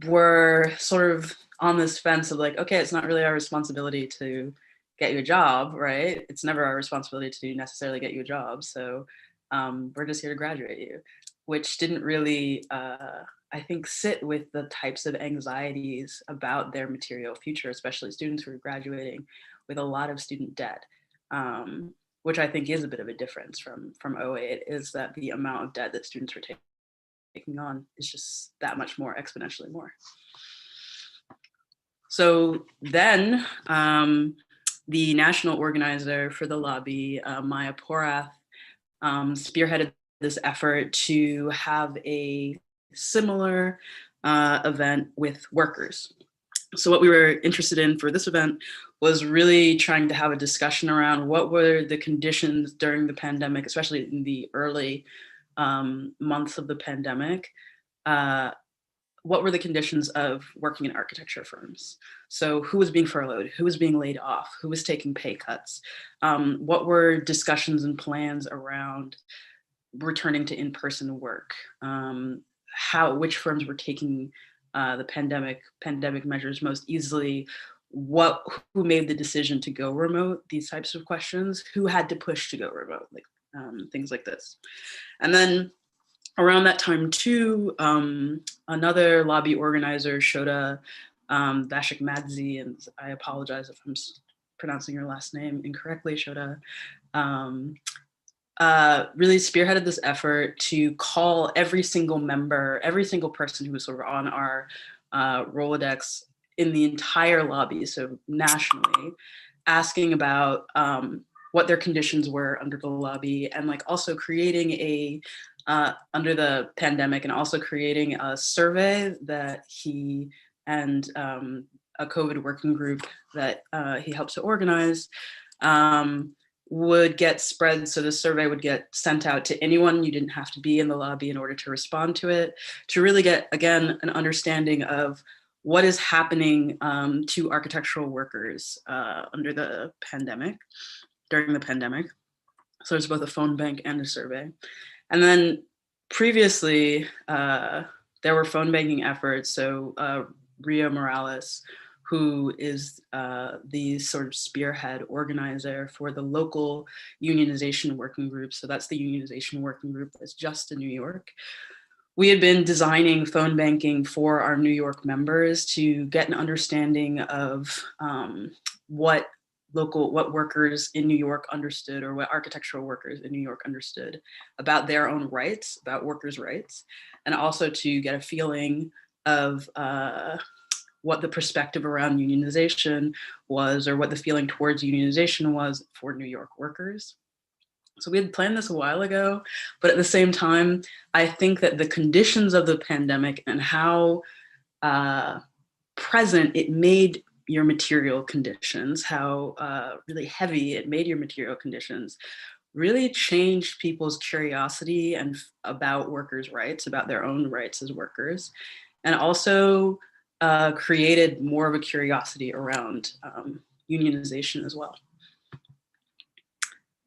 were sort of on this fence of like, okay, it's not really our responsibility to get you a job, right? It's never our responsibility to necessarily get you a job. So we're just here to graduate you, which didn't really, I think, sit with the types of anxieties about their material future, especially students who are graduating with a lot of student debt, which I think is a bit of a difference from 2008, is that the amount of debt that students were taking on is just that much more, exponentially more. So then the national organizer for the lobby, Maya Porath, spearheaded this effort to have a similar event with workers. So what we were interested in for this event was really trying to have a discussion around what were the conditions during the pandemic, especially in the early months of the pandemic. What were the conditions of working in architecture firms? So who was being furloughed? Who was being laid off? Who was taking pay cuts? What were discussions and plans around returning to in-person work? Which firms were taking the pandemic measures most easily? Who made the decision to go remote? These types of questions. Who had to push to go remote? Like things like this. And then around that time too, another lobby organizer, Shoda Vashik Madzi, and I apologize if I'm pronouncing your last name incorrectly, Shoda, really spearheaded this effort to call every single member, every single person who was sort of on our Rolodex in the entire lobby, so nationally, asking about what their conditions were under the lobby, and like also creating under the pandemic, and also creating a survey that he and a COVID working group that he helped to organize would get spread. So the survey would get sent out to anyone. You didn't have to be in the lobby in order to respond to it, to really get, again, an understanding of what is happening to architectural workers under the pandemic, during the pandemic. So there's both a phone bank and a survey. And then previously, there were phone banking efforts. So Ria Morales, who is the sort of spearhead organizer for the local unionization working group. So that's the unionization working group that's just in New York. We had been designing phone banking for our New York members to get an understanding of what workers in New York understood, or what architectural workers in New York understood about their own rights, about workers' rights, and also to get a feeling of what the perspective around unionization was, or what the feeling towards unionization was for New York workers. So we had planned this a while ago, but at the same time, I think that the conditions of the pandemic and how present it made your material conditions, how really heavy it made your material conditions, really changed people's curiosity and about workers' rights, about their own rights as workers, and also created more of a curiosity around unionization as well.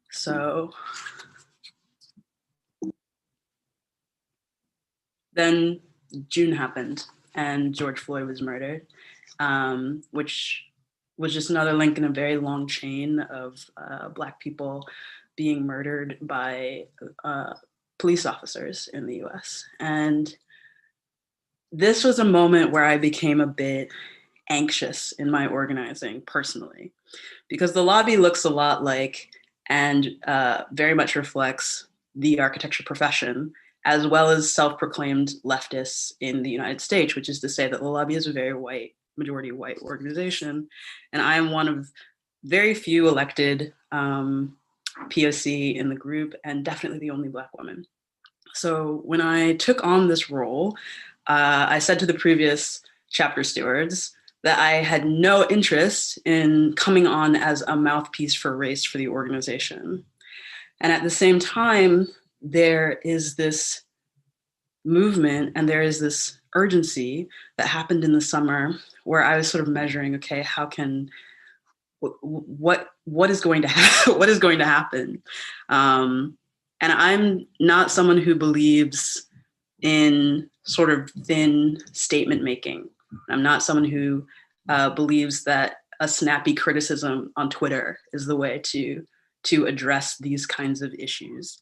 So then June happened and George Floyd was murdered, which was just another link in a very long chain of Black people being murdered by police officers in the US. And this was a moment where I became a bit anxious in my organizing personally, because the lobby looks a lot like, and very much reflects, the architecture profession, as well as self-proclaimed leftists in the United States, which is to say that the lobby is a very white, majority white organization. And I am one of very few elected POC in the group, and definitely the only Black woman. So when I took on this role, I said to the previous chapter stewards that I had no interest in coming on as a mouthpiece for race for the organization. And at the same time, there is this movement and there is this urgency that happened in the summer where I was sort of measuring, okay, how can, what is going to happen? What is going to happen? And I'm not someone who believes in sort of thin statement making. I'm not someone who believes that a snappy criticism on Twitter is the way to address these kinds of issues.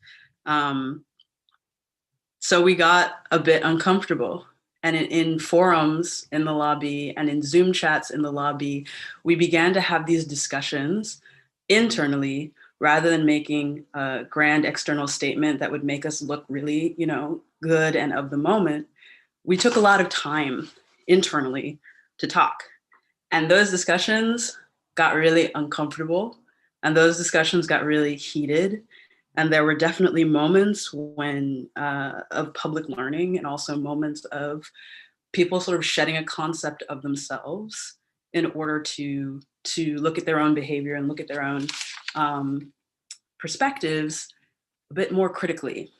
So we got a bit uncomfortable. And in forums in the lobby and in Zoom chats in the lobby, we began to have these discussions internally rather than making a grand external statement that would make us look really, good and of the moment. We took a lot of time internally to talk. And those discussions got really uncomfortable, and those discussions got really heated. And there were definitely moments when of public learning, and also moments of people sort of shedding a concept of themselves in order to look at their own behavior and look at their own perspectives a bit more critically.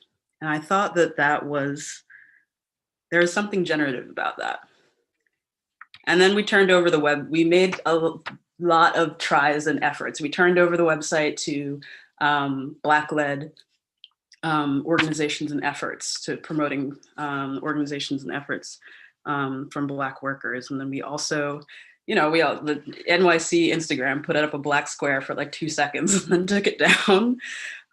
And I thought that there was something generative about that. And then we turned over the web. We made a lot of tries and efforts. We turned over the website to Black-led organizations and efforts, to promoting organizations and efforts from Black workers. And then we also, the NYC Instagram put up a black square for like 2 seconds and then took it down.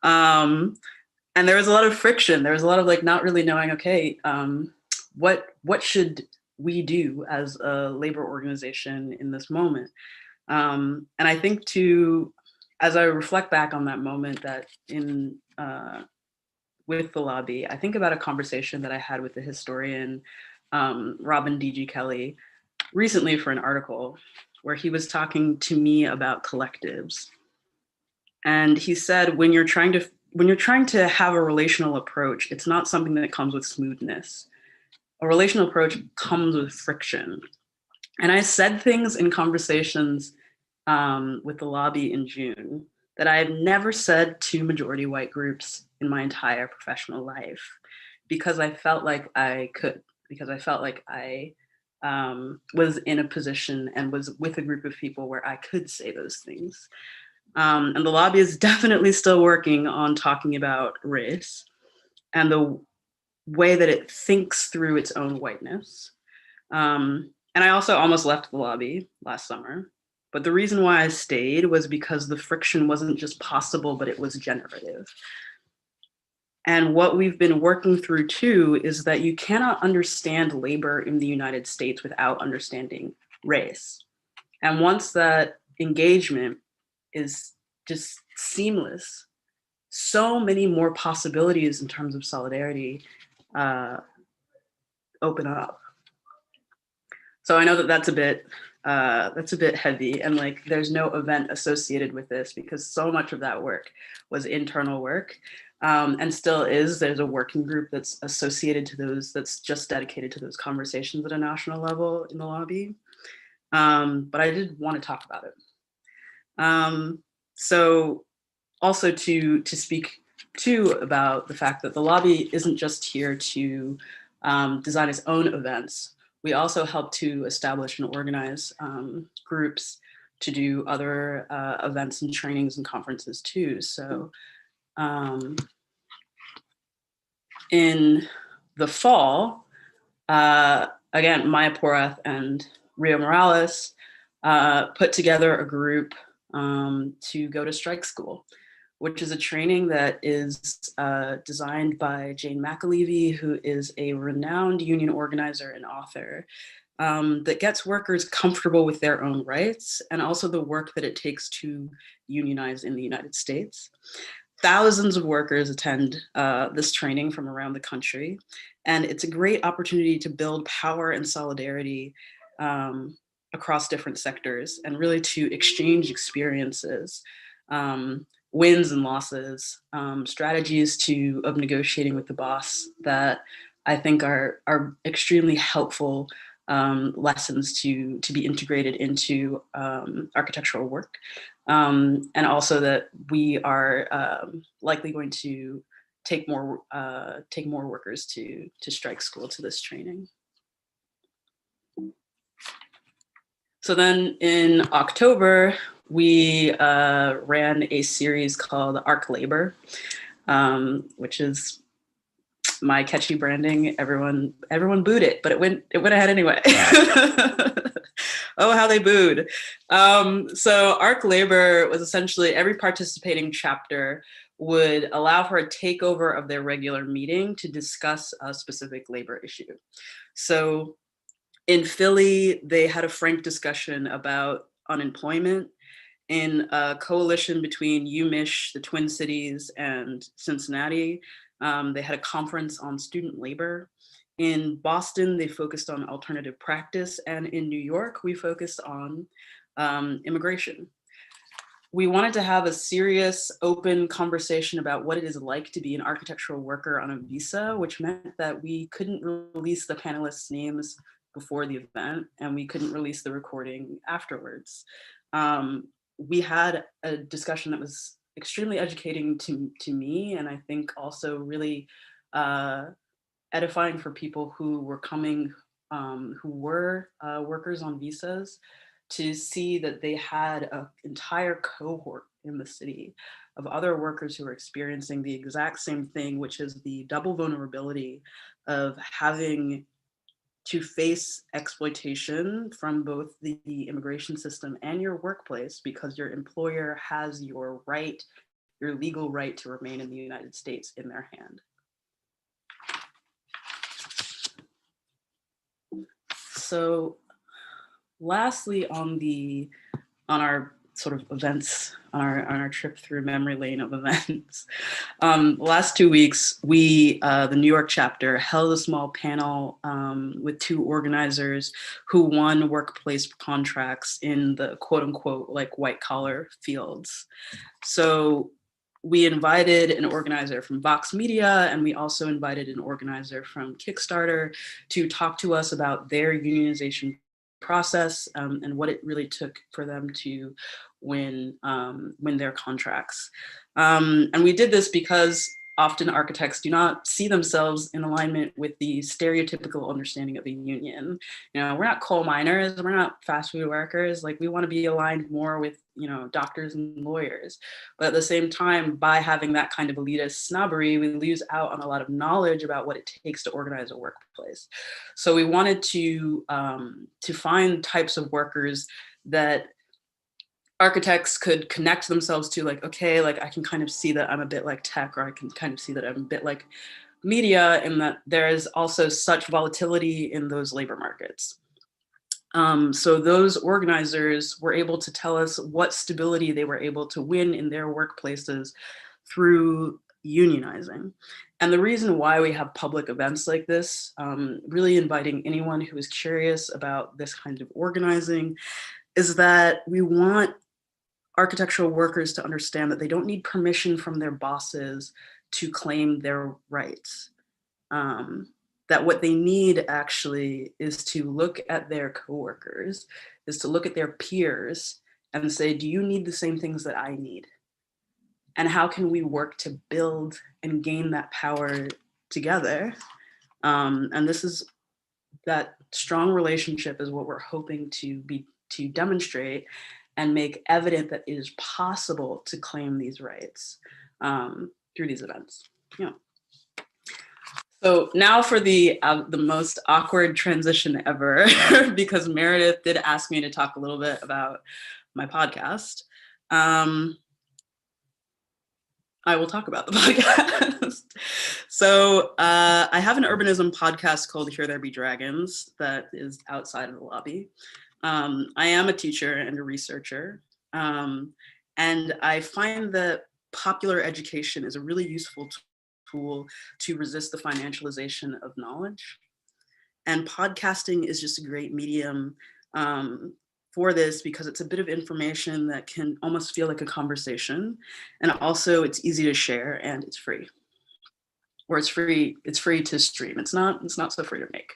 And there was a lot of friction. There was a lot of like not really knowing, okay, what should we do as a labor organization in this moment? And I think as I reflect back on that moment, that with the lobby, I think about a conversation that I had with the historian Robin D.G. Kelly recently for an article where he was talking to me about collectives. And he said, when you're trying to have a relational approach, it's not something that comes with smoothness. A relational approach comes with friction. And I said things in conversations with the lobby in June that I have never said to majority white groups in my entire professional life, because I felt like I could, because I felt like I was in a position and was with a group of people where I could say those things. And the lobby is definitely still working on talking about race and the way that it thinks through its own whiteness. And I also almost left the lobby last summer. But the reason why I stayed was because the friction wasn't just possible, but it was generative. And what we've been working through too is that you cannot understand labor in the United States without understanding race. And once that engagement is just seamless, so many more possibilities in terms of solidarity open up. So I know that that's a bit heavy, and like there's no event associated with this because so much of that work was internal work, and still is. There's a working group that's associated to those, that's just dedicated to those conversations at a national level in the lobby. But I did want to talk about it. So also to speak too about the fact that the lobby isn't just here to design its own events. We also help to establish and organize groups to do other events and trainings and conferences too. So in the fall, again, Maya Porath and Rio Morales put together a group to go to strike school, which is a training that is designed by Jane McAlevey, who is a renowned union organizer and author, that gets workers comfortable with their own rights and also the work that it takes to unionize in the United States. Thousands of workers attend this training from around the country, and it's a great opportunity to build power and solidarity across different sectors and really to exchange experiences, wins and losses, strategies of negotiating with the boss that I think are extremely helpful lessons to be integrated into architectural work. And also that we are likely going to take more workers to strike school to this training. So then in October, we ran a series called Arc Labor, which is my catchy branding. Everyone booed it, but it went ahead anyway. Oh, how they booed. So Arc Labor was essentially every participating chapter would allow for a takeover of their regular meeting to discuss a specific labor issue. So in Philly, they had a frank discussion about unemployment. In a coalition between UMich, the Twin Cities, and Cincinnati, they had a conference on student labor. In Boston, they focused on alternative practice. And in New York, we focused on immigration. We wanted to have a serious, open conversation about what it is like to be an architectural worker on a visa, which meant that we couldn't release the panelists' names before the event, and we couldn't release the recording afterwards. We had a discussion that was extremely educating to me, and I think also really edifying for people who were coming, who were workers on visas, to see that they had an entire cohort in the city of other workers who are experiencing the exact same thing, which is the double vulnerability of having to face exploitation from both the immigration system and your workplace, because your employer has your right, your legal right to remain in the United States in their hand. So lastly, on our sort of events, on our trip through memory lane of events, last 2 weeks, we, the New York chapter, held a small panel with 2 organizers who won workplace contracts in the quote unquote like white collar fields. So we invited an organizer from Vox Media, and we also invited an organizer from Kickstarter to talk to us about their unionization process and what it really took for them to win their contracts. And we did this because often architects do not see themselves in alignment with the stereotypical understanding of a union. You know, we're not coal miners, we're not fast food workers. Like, we want to be aligned more with, you know, doctors and lawyers. But at the same time, by having that kind of elitist snobbery, we lose out on a lot of knowledge about what it takes to organize a workplace. So we wanted to find types of workers that architects could connect themselves to, like, okay, like I can kind of see that I'm a bit like tech, or I can kind of see that I'm a bit like media, and that there is also such volatility in those labor markets. So those organizers were able to tell us what stability they were able to win in their workplaces through unionizing. And the reason why we have public events like this, really inviting anyone who is curious about this kind of organizing, is that we want architectural workers to understand that they don't need permission from their bosses to claim their rights. That what they need actually is to look at their coworkers, is to look at their peers and say, do you need the same things that I need? And how can we work to build and gain that power together? And this is, that strong relationship is what we're hoping to demonstrate and make evident that it is possible to claim these rights through these events. Yeah. So now for the most awkward transition ever, because Meredith did ask me to talk a little bit about my podcast. I will talk about the podcast. So I have an urbanism podcast called Here There Be Dragons that is outside of the lobby. I am a teacher and a researcher, and I find that popular education is a really useful tool to resist the financialization of knowledge. And podcasting is just a great medium for this, because it's a bit of information that can almost feel like a conversation. And also it's easy to share and it's free. Or it's free to stream. It's not so free to make.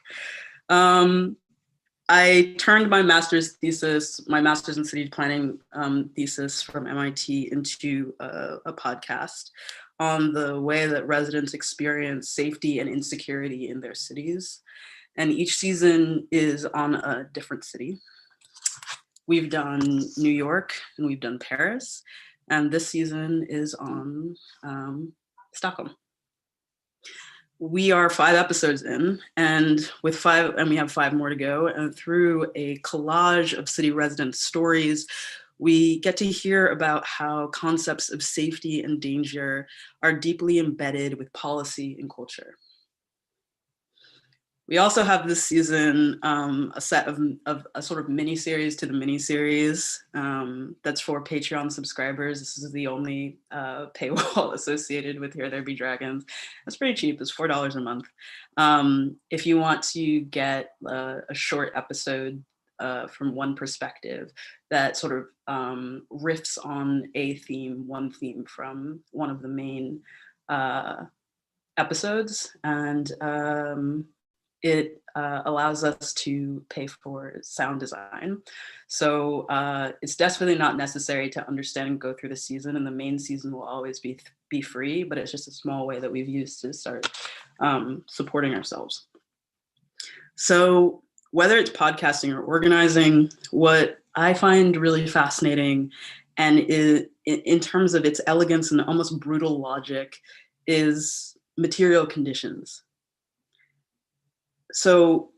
I turned my master's thesis, my master's in city planning thesis from MIT, into a podcast on the way that residents experience safety and insecurity in their cities. And each season is on a different city. We've done New York and we've done Paris, and this season is on Stockholm. We are 5 episodes in, and we have 5 more to go. And through a collage of city residents' stories, we get to hear about how concepts of safety and danger are deeply embedded with policy and culture. We also have this season a set of a sort of mini series to the mini series that's for Patreon subscribers. This is the only paywall associated with Here There Be Dragons. It's pretty cheap. It's $4 a month. If you want to get a short episode from one perspective that sort of riffs on one theme from one of the main episodes, and it allows us to pay for sound design. So it's definitely not necessary to understand and go through the season, and the main season will always be free, but it's just a small way that we've used to start supporting ourselves. So whether it's podcasting or organizing, what I find really fascinating, and in terms of its elegance and almost brutal logic, is material conditions. So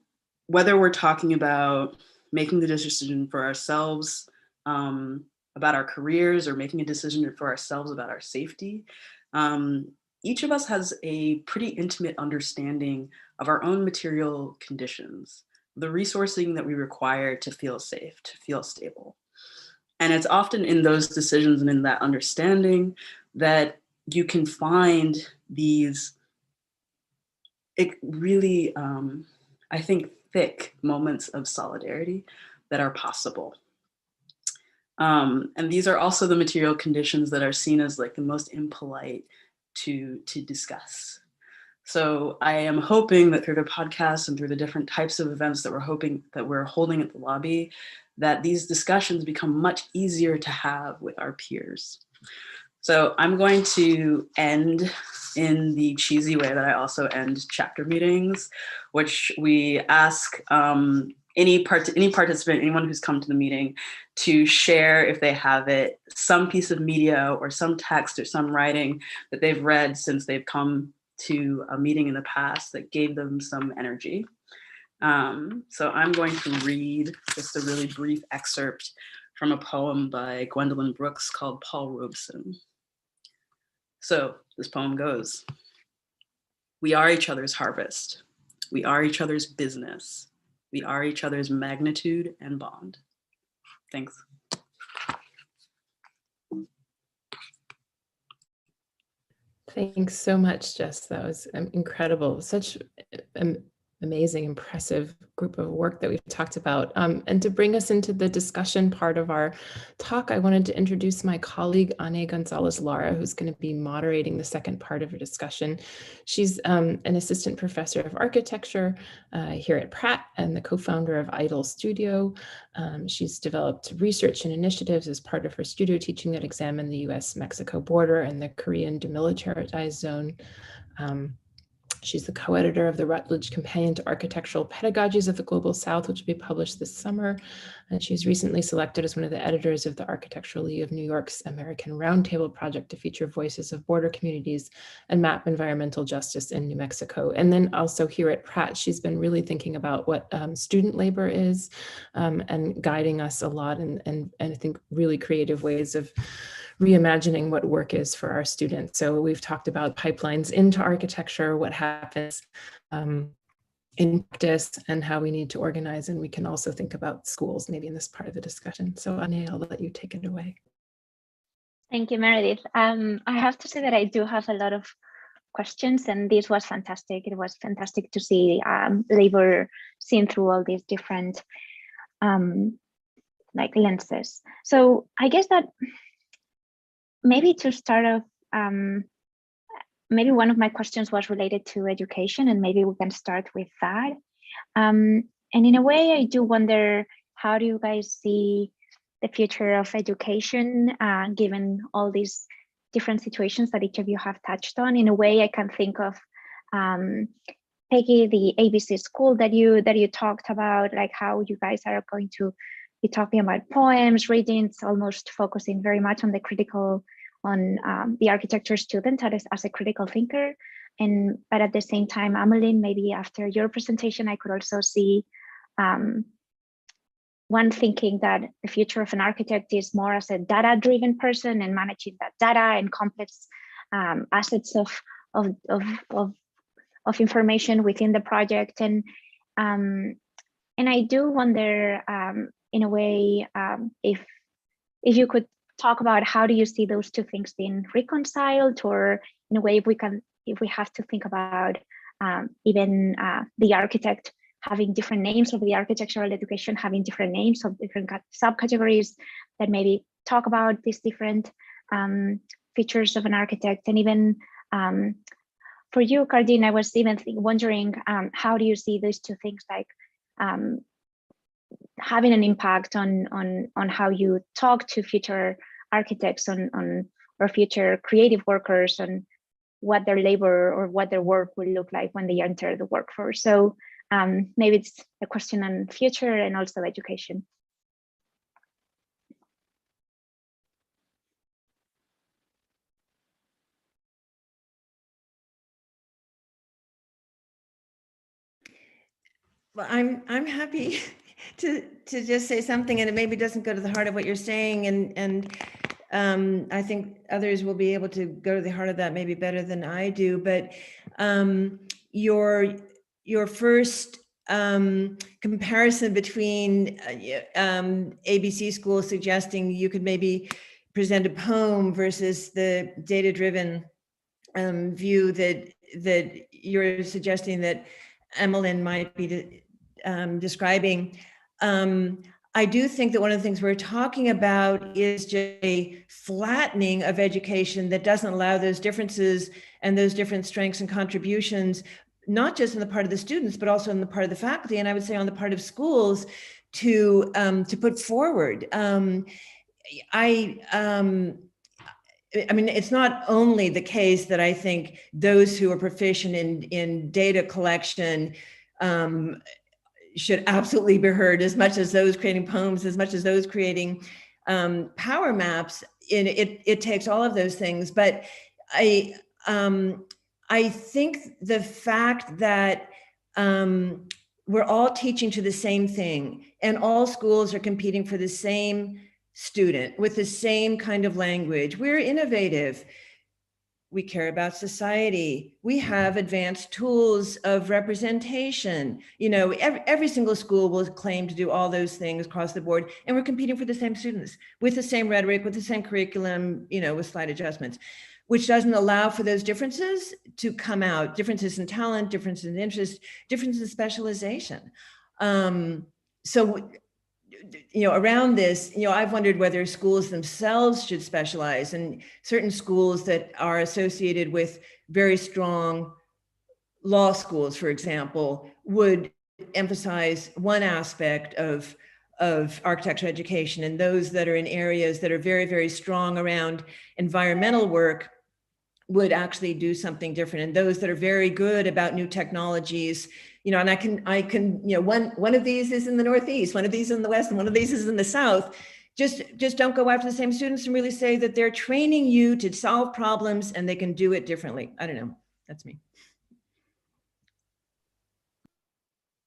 whether we're talking about making the decision for ourselves about our careers, or making a decision for ourselves about our safety, each of us has a pretty intimate understanding of our own material conditions, the resourcing that we require to feel safe, to feel stable. And it's often in those decisions and in that understanding that you can find these really, I think, thick moments of solidarity that are possible. And these are also the material conditions that are seen as like the most impolite to discuss. So I am hoping that through the podcast and through the different types of events that we're holding at the lobby, that these discussions become much easier to have with our peers. So I'm going to end in the cheesy way that I also end chapter meetings, which we ask any participant, anyone who's come to the meeting, to share, if they have it, some piece of media or some text or some writing that they've read since they've come to a meeting in the past that gave them some energy. So I'm going to read just a really brief excerpt from a poem by Gwendolyn Brooks called Paul Robeson. So this poem goes: we are each other's harvest. We are each other's business. We are each other's magnitude and bond. Thanks. Thanks so much, Jess. That was incredible. Such amazing, impressive group of work that we've talked about. And to bring us into the discussion part of our talk, I wanted to introduce my colleague, Ane Gonzalez-Lara, who's going to be moderating the second part of our discussion. She's an assistant professor of architecture here at Pratt and the co-founder of Idle Studio. She's developed research and initiatives as part of her studio teaching that examine the US-Mexico border and the Korean demilitarized zone. She's the co-editor of the Routledge Companion to Architectural Pedagogies of the Global South, which will be published this summer. And she's recently selected as one of the editors of the Architectural League of New York's American Roundtable project to feature voices of border communities and map environmental justice in New Mexico. And then also here at Pratt, she's been really thinking about what student labor is and guiding us a lot and I think really creative ways of reimagining what work is for our students. So we've talked about pipelines into architecture, what happens in practice, and how we need to organize. And we can also think about schools maybe in this part of the discussion. So Ane, I'll let you take it away. Thank you, Meredith. I have to say that I do have a lot of questions, and this was fantastic. It was fantastic to see labor seen through all these different like lenses. So I guess that maybe to start off, maybe one of my questions was related to education, and maybe we can start with that. And in a way, I do wonder, how do you guys see the future of education, given all these different situations that each of you have touched on? In a way, I can think of Peggy, the ABC school that you talked about, like how you guys are going to be talking about poems, readings, almost focusing very much on the critical, on the architecture student as a critical thinker. But at the same time, Amelyn, maybe after your presentation, I could also see one thinking that the future of an architect is more as a data-driven person and managing that data and complex assets of information within the project. And I do wonder, in a way, if you could talk about how do you see those two things being reconciled, or in a way, if we have to think about even the architect having different names, of the architectural education having different names of different subcategories that maybe talk about these different features of an architect, and even for you, Quardean, I was even wondering, how do you see those two things, like having an impact on how you talk to future architects or future creative workers on what their labor or what their work will look like when they enter the workforce. So maybe it's a question on future and also education. Well, I'm happy to just say something, and it maybe doesn't go to the heart of what you're saying, and I think others will be able to go to the heart of that maybe better than I do. But your first comparison between ABC schools suggesting you could maybe present a poem versus the data-driven view that you're suggesting that Amelyn might be describing. I do think that one of the things we're talking about is just a flattening of education that doesn't allow those differences and those different strengths and contributions, not just on the part of the students, but also on the part of the faculty, and I would say on the part of schools to put forward. I mean, it's not only the case that I think those who are proficient in data collection should absolutely be heard as much as those creating poems, as much as those creating power maps. It takes all of those things. But I think the fact that we're all teaching to the same thing and all schools are competing for the same student with the same kind of language. We're innovative. We care about society. We have advanced tools of representation. You know, every single school will claim to do all those things across the board, and we're competing for the same students with the same rhetoric, with the same curriculum, you know, with slight adjustments, which doesn't allow for those differences to come out, differences in talent, differences in interest, differences in specialization. So, you know, around this, you know, I've wondered whether schools themselves should specialize, and certain schools that are associated with very strong law schools, for example, would emphasize one aspect of architecture education, and those that are in areas that are very, very strong around environmental work would actually do something different. And those that are very good about new technologies, you know, and I can, you know, one of these is in the Northeast, one of these is in the West, and one of these is in the South. Just don't go after the same students and really say that they're training you to solve problems and they can do it differently. I don't know, that's me.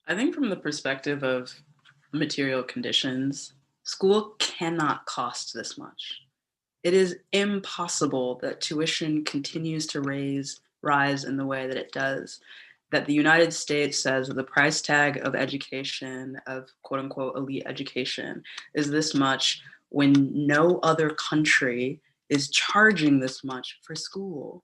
I think from the perspective of material conditions, school cannot cost this much. It is impossible that tuition continues to rise in the way that it does, that the United States says that the price tag of education, of quote unquote elite education, is this much when no other country is charging this much for school.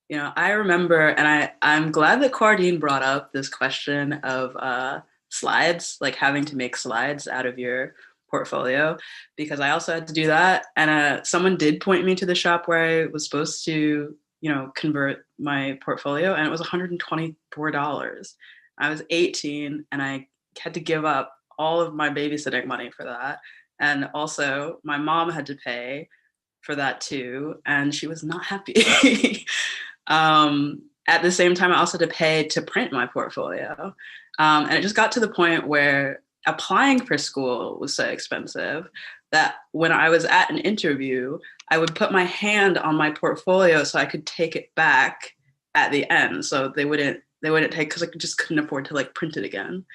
You know, I remember, and I'm glad that Quardean brought up this question of slides, like having to make slides out of your portfolio, because I also had to do that. And someone did point me to the shop where I was supposed to, you know, convert my portfolio, and it was $124. I was 18 and I had to give up all of my babysitting money for that. And also my mom had to pay for that too, and she was not happy. At the same time, I also had to pay to print my portfolio. And it just got to the point where applying for school was so expensive that when I was at an interview, I would put my hand on my portfolio so I could take it back at the end. So they wouldn't take, because I just couldn't afford to like print it again.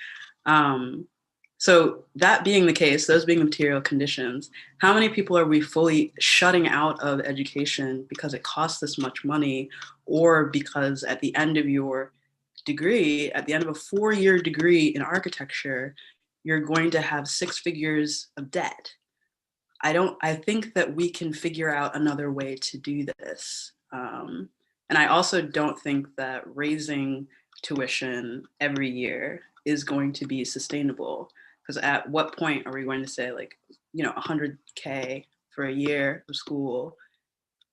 So that being the case, those being the material conditions, how many people are we fully shutting out of education because it costs this much money, or because at the end of your degree, at the end of a 4-year degree in architecture, you're going to have 6 figures of debt? I think that we can figure out another way to do this. And I also don't think that raising tuition every year is going to be sustainable. Because at what point are we going to say, like, you know, $100K for a year of school?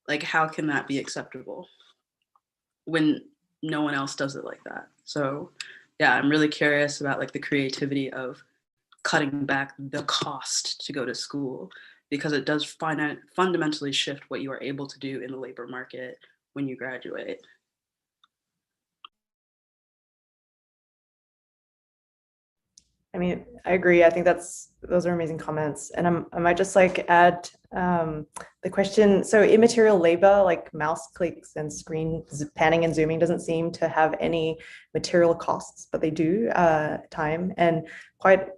Like, how can that be acceptable when no one else does it like that. So yeah, I'm really curious about like the creativity of cutting back the cost to go to school, because it does fundamentally shift what you are able to do in the labor market when you graduate. I mean, I agree. I think those are amazing comments. And I might just like add the question. So immaterial labor, like mouse clicks and screen panning and zooming, doesn't seem to have any material costs, but they do time, and quite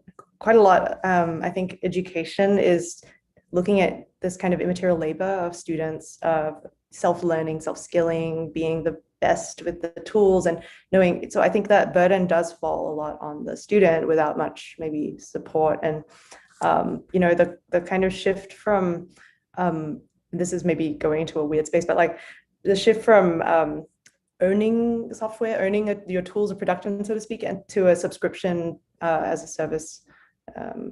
a lot. I think education is looking at this kind of immaterial labor of students, self-learning, self-skilling, being the best with the tools and knowing. So I think that burden does fall a lot on the student without much maybe support. And you know, the kind of shift from this is maybe going into a weird space, but like the shift from owning software, owning your tools of production, so to speak, and to a subscription as a service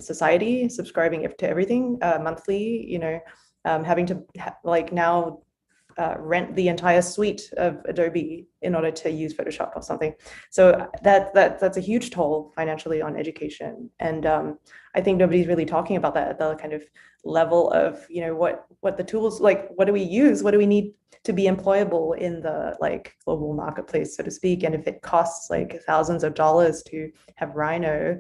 society, subscribing to everything monthly, you know, having to like now rent the entire suite of Adobe in order to use Photoshop or something. So that's a huge toll financially on education. And I think nobody's really talking about that at the kind of level of, you know, what the tools, like, what do we use? What do we need to be employable in the like global marketplace, so to speak? And if it costs like thousands of dollars to have Rhino,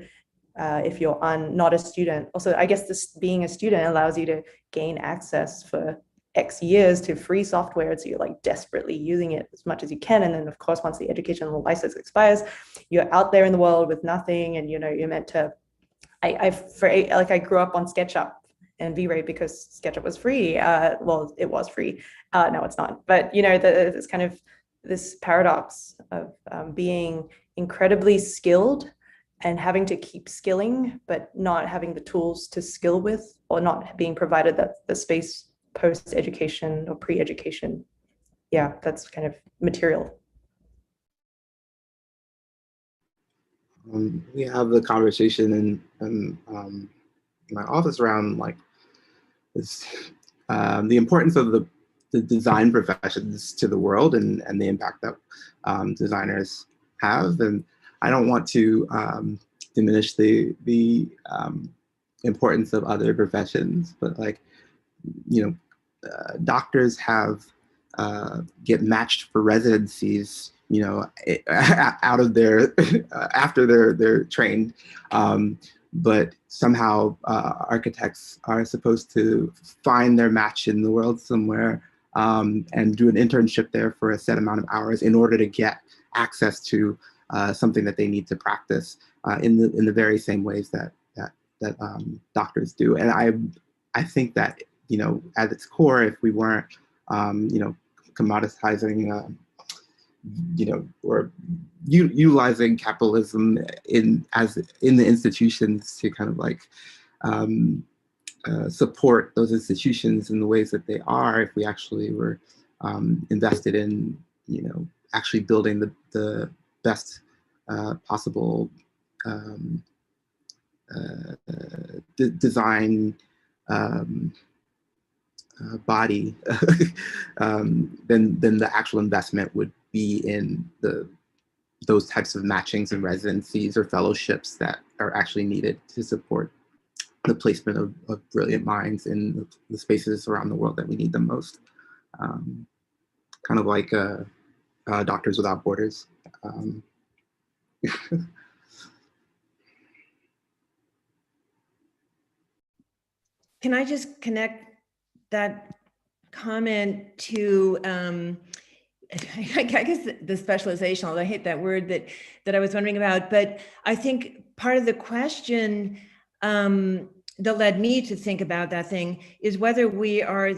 if you're not a student. Also, I guess this being a student allows you to gain access for X years to free software, so you're like desperately using it as much as you can. And then of course, once the educational license expires, you're out there in the world with nothing, and you know, you're meant to. I grew up on SketchUp and V-Ray because SketchUp was free. Well, it was free. No, it's not. But you know, it's kind of this paradox of being incredibly skilled and having to keep skilling, but not having the tools to skill with, or not being provided the space post-education or pre-education. Yeah, that's kind of material. We have the conversation in my office around like this, the importance of the design professions to the world, and the impact that designers have. And I don't want to diminish the importance of other professions, but like, you know, doctors get matched for residencies, you know, out of their after they're trained, but somehow architects are supposed to find their match in the world somewhere, and do an internship there for a set amount of hours in order to get access to something that they need to practice in the very same ways that doctors do. And I think that, you know, at its core, if we weren't, you know, commoditizing, you know, or utilizing capitalism in the institutions to kind of like support those institutions in the ways that they are, if we actually were invested in, you know, actually building the best possible design body, then the actual investment would be in those types of matchings and residencies or fellowships that are actually needed to support the placement of brilliant minds in the spaces around the world that we need them most. Kind of like Doctors Without Borders. Can I just connect that comment to, I guess the specialization, although I hate that word that I was wondering about, but I think part of the question that led me to think about that thing is whether we are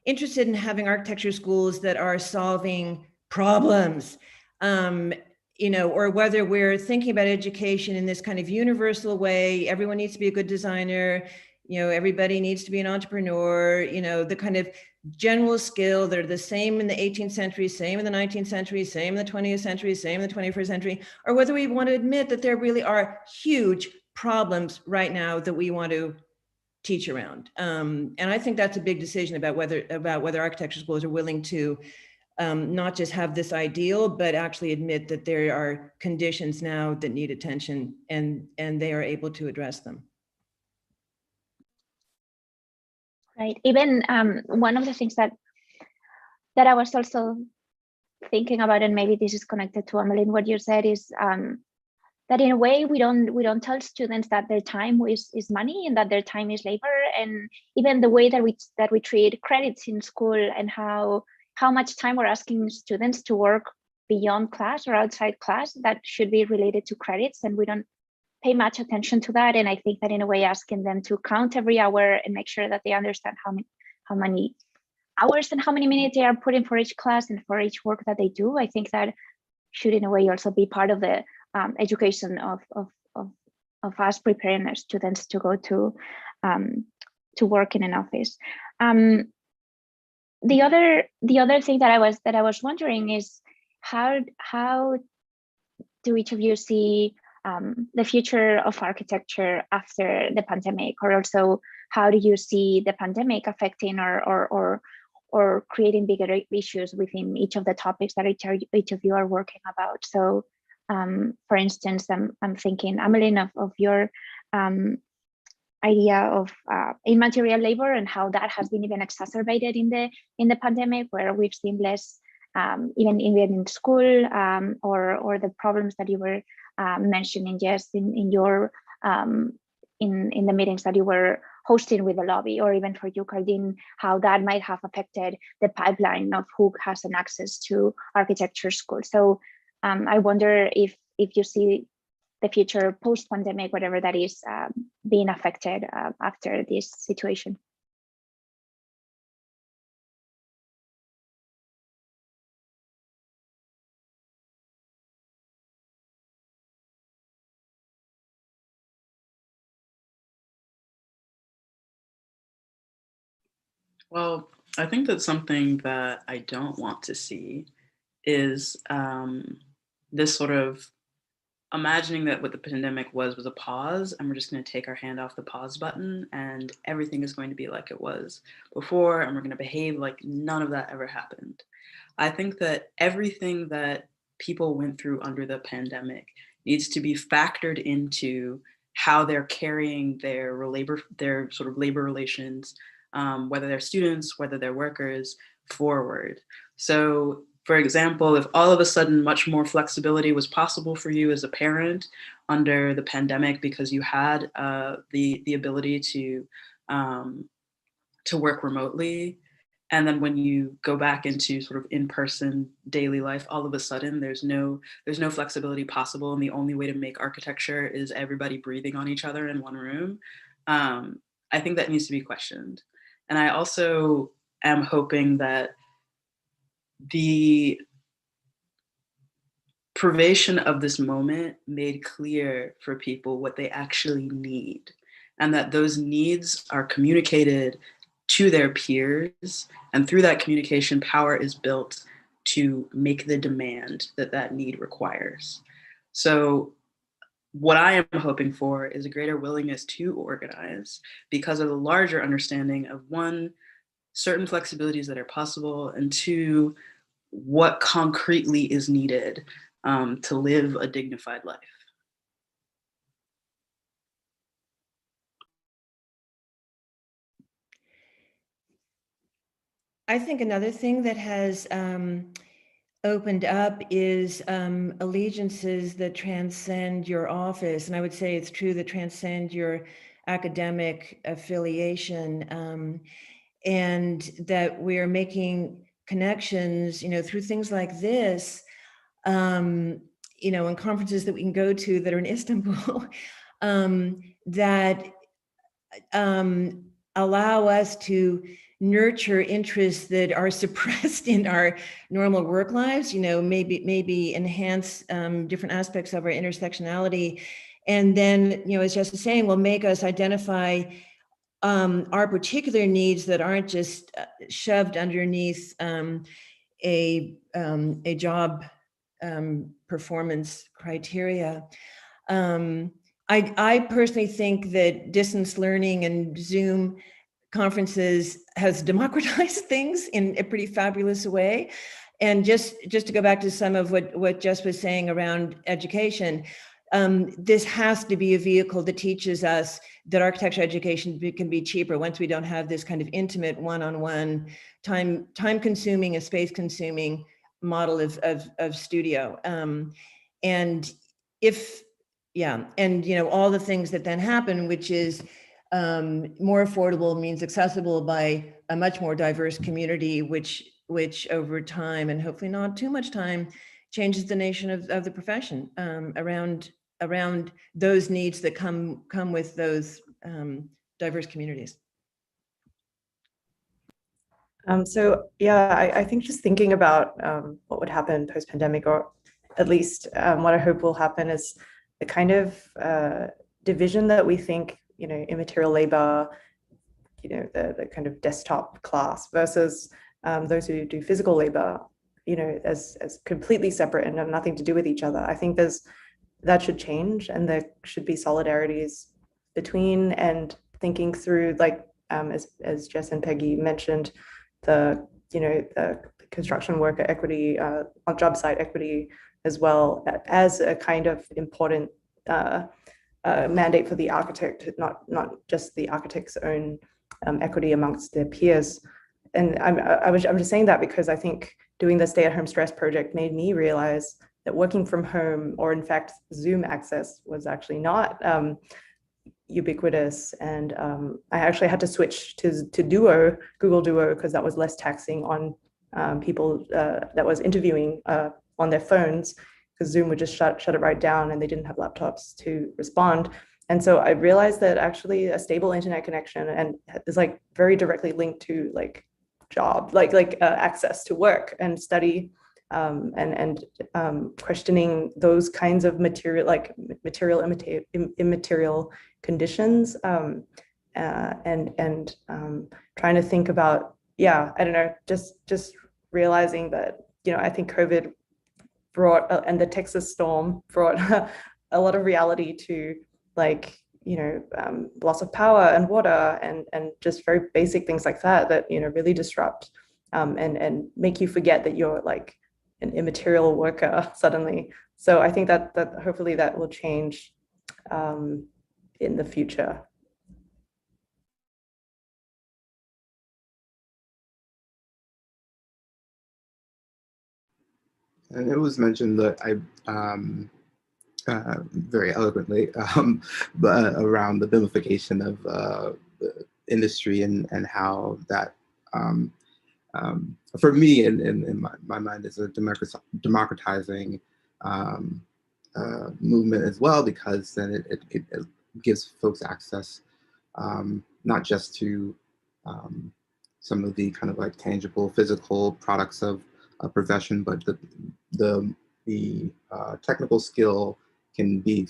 interested in having architecture schools that are solving problems, you know, or whether we're thinking about education in this kind of universal way. Everyone needs to be a good designer. You know, everybody needs to be an entrepreneur, you know, the kind of general skill that are the same in the 18th century, same in the 19th century, same in the 20th century, same in the 21st century, or whether we want to admit that there really are huge problems right now that we want to teach around. And I think that's a big decision about whether architecture schools are willing to not just have this ideal, but actually admit that there are conditions now that need attention, and they are able to address them. Right. Even one of the things that I was also thinking about, and maybe this is connected to Amelyn, what you said is that in a way we don't tell students that their time is money and that their time is labor, and even the way that we treat credits in school and how much time we're asking students to work beyond class or outside class that should be related to credits, and we don't pay much attention to that. And I think that in a way asking them to count every hour and make sure that they understand how many hours and how many minutes they are putting for each class and for each work that they do, I think that should in a way also be part of the education of us preparing our students to go to work in an office. The other thing that I was wondering is how do each of you see the future of architecture after the pandemic, or also how do you see the pandemic affecting or creating bigger issues within each of the topics that each of you are working about? So for instance, I'm thinking, Amelyn, of your idea of immaterial labor and how that has been even exacerbated in the pandemic, where we've seen less even in school, or the problems that you were mentioning, Jess, in your in the meetings that you were hosting with the lobby, or even for you, Quardean, how that might have affected the pipeline of who has an access to architecture school. So I wonder if you see the future post-pandemic, whatever that is, being affected after this situation. Well, I think that something that I don't want to see is this sort of imagining that what the pandemic was a pause, and we're just going to take our hand off the pause button and everything is going to be like it was before, and we're going to behave like none of that ever happened. I think that everything that people went through under the pandemic needs to be factored into how they're carrying their sort of labor relations, whether they're students, whether they're workers, forward. So, for example, if all of a sudden much more flexibility was possible for you as a parent under the pandemic because you had the ability to work remotely, and then when you go back into sort of in-person daily life, all of a sudden there's no flexibility possible, and the only way to make architecture is everybody breathing on each other in one room, I think that needs to be questioned. And I also am hoping that the privation of this moment made clear for people what they actually need, and that those needs are communicated to their peers, and through that communication, power is built to make the demand that need requires. So what I am hoping for is a greater willingness to organize because of the larger understanding of, one, certain flexibilities that are possible, and two, what concretely is needed to live a dignified life. I think another thing that has opened up is allegiances that transcend your office. And I would say it's true that transcend your academic affiliation, and that we're making connections, through things like this, in conferences that we can go to that are in Istanbul, that allow us to nurture interests that are suppressed in our normal work lives, maybe enhance different aspects of our intersectionality. And then, as Jess was saying, will make us identify our particular needs that aren't just shoved underneath a job performance criteria. I personally think that distance learning and Zoom conferences has democratized things in a pretty fabulous way. And just to go back to some of what Jess was saying around education, this has to be a vehicle that teaches us that architecture education can be cheaper once we don't have this kind of intimate one-on-one, time-consuming, a space-consuming model of studio. And all the things that then happen, which is more affordable means accessible by a much more diverse community, which over time, and hopefully not too much time, changes the nation of the profession around those needs that come with those diverse communities. So yeah, I think just thinking about what would happen post-pandemic, or at least what I hope will happen, is the kind of division that we think, immaterial labor, the kind of desktop class versus those who do physical labor, as completely separate and have nothing to do with each other. I think that should change, and there should be solidarities between, and thinking through, like as Jess and Peggy mentioned, the construction worker equity, on job site equity as well, as a kind of important mandate for the architect, not just the architect's own equity amongst their peers. And I'm just saying that because I think doing the stay-at-home stress project made me realize that working from home, or in fact Zoom access, was actually not ubiquitous. And I actually had to switch to Duo, Google Duo, because that was less taxing on people that was interviewing on their phones, because Zoom would just shut it right down, and they didn't have laptops to respond. And so I realized that actually a stable internet connection and is like very directly linked to like job, like access to work and study, and questioning those kinds of material, like material immaterial conditions, and trying to think about, I don't know, just realizing that, I think COVID brought, and the Texas storm brought a lot of reality to, like, loss of power and water, and just very basic things like that really disrupt and make you forget that you're like an immaterial worker suddenly. So I think that hopefully that will change in the future. And it was mentioned that very eloquently, but around the vilification of the industry, and how that, for me, in my mind, is a democratizing movement as well, because then it gives folks access, not just to some of the kind of like tangible physical products of a profession, but the technical skill can be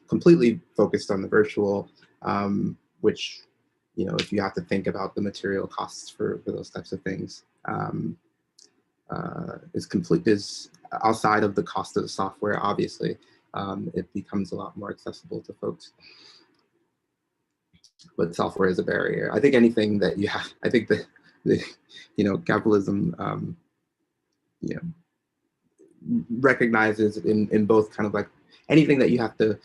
completely focused on the virtual, which, if you have to think about the material costs for those types of things, is outside of the cost of the software. Obviously, it becomes a lot more accessible to folks. But software is a barrier. I think anything that you have, I think that capitalism, recognizes in both kind of like anything that you have to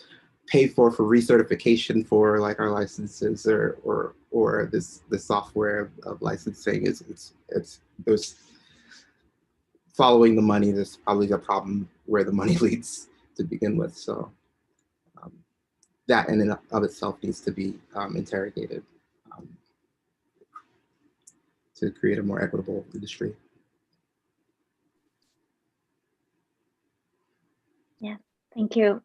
pay for recertification for, like our licenses, or this software of licensing, it's there's following the money. There's probably a problem where the money leads to begin with. So that in and of itself needs to be interrogated to create a more equitable industry. Yeah, thank you.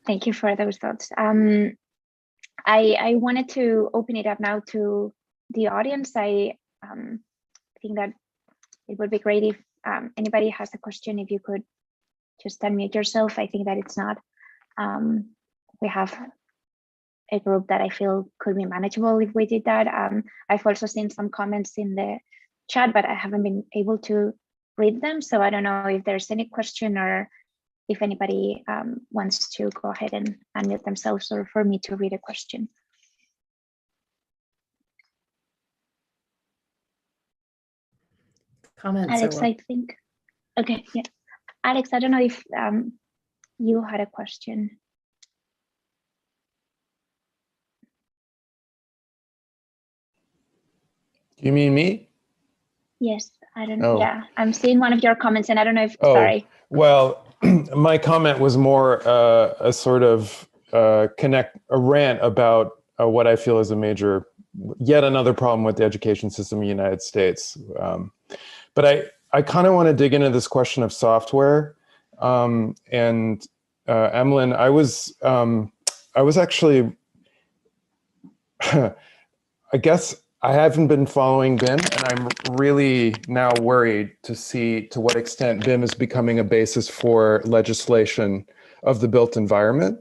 Thank you for those thoughts. I wanted to open it up now to the audience. I think that it would be great if anybody has a question, if you could just unmute yourself. I think that it's not, we have a group that I feel could be manageable if we did that. I've also seen some comments in the chat, but I haven't been able to read them. So I don't know if there's any question, or if anybody wants to go ahead and unmute themselves, or for me to read a question. Comments. Alex, I think. Okay, yeah. Alex, I don't know if you had a question. You mean me? Yes, I don't. Oh. Yeah, I'm seeing one of your comments, and I don't know if. Oh, sorry. Well, my comment was more a sort of a rant about what I feel is yet another problem with the education system in the United States. But I kind of want to dig into this question of software. And Amelyn, I was actually, I guess I haven't been following BIM, and I'm really now worried to see to what extent BIM is becoming a basis for legislation of the built environment.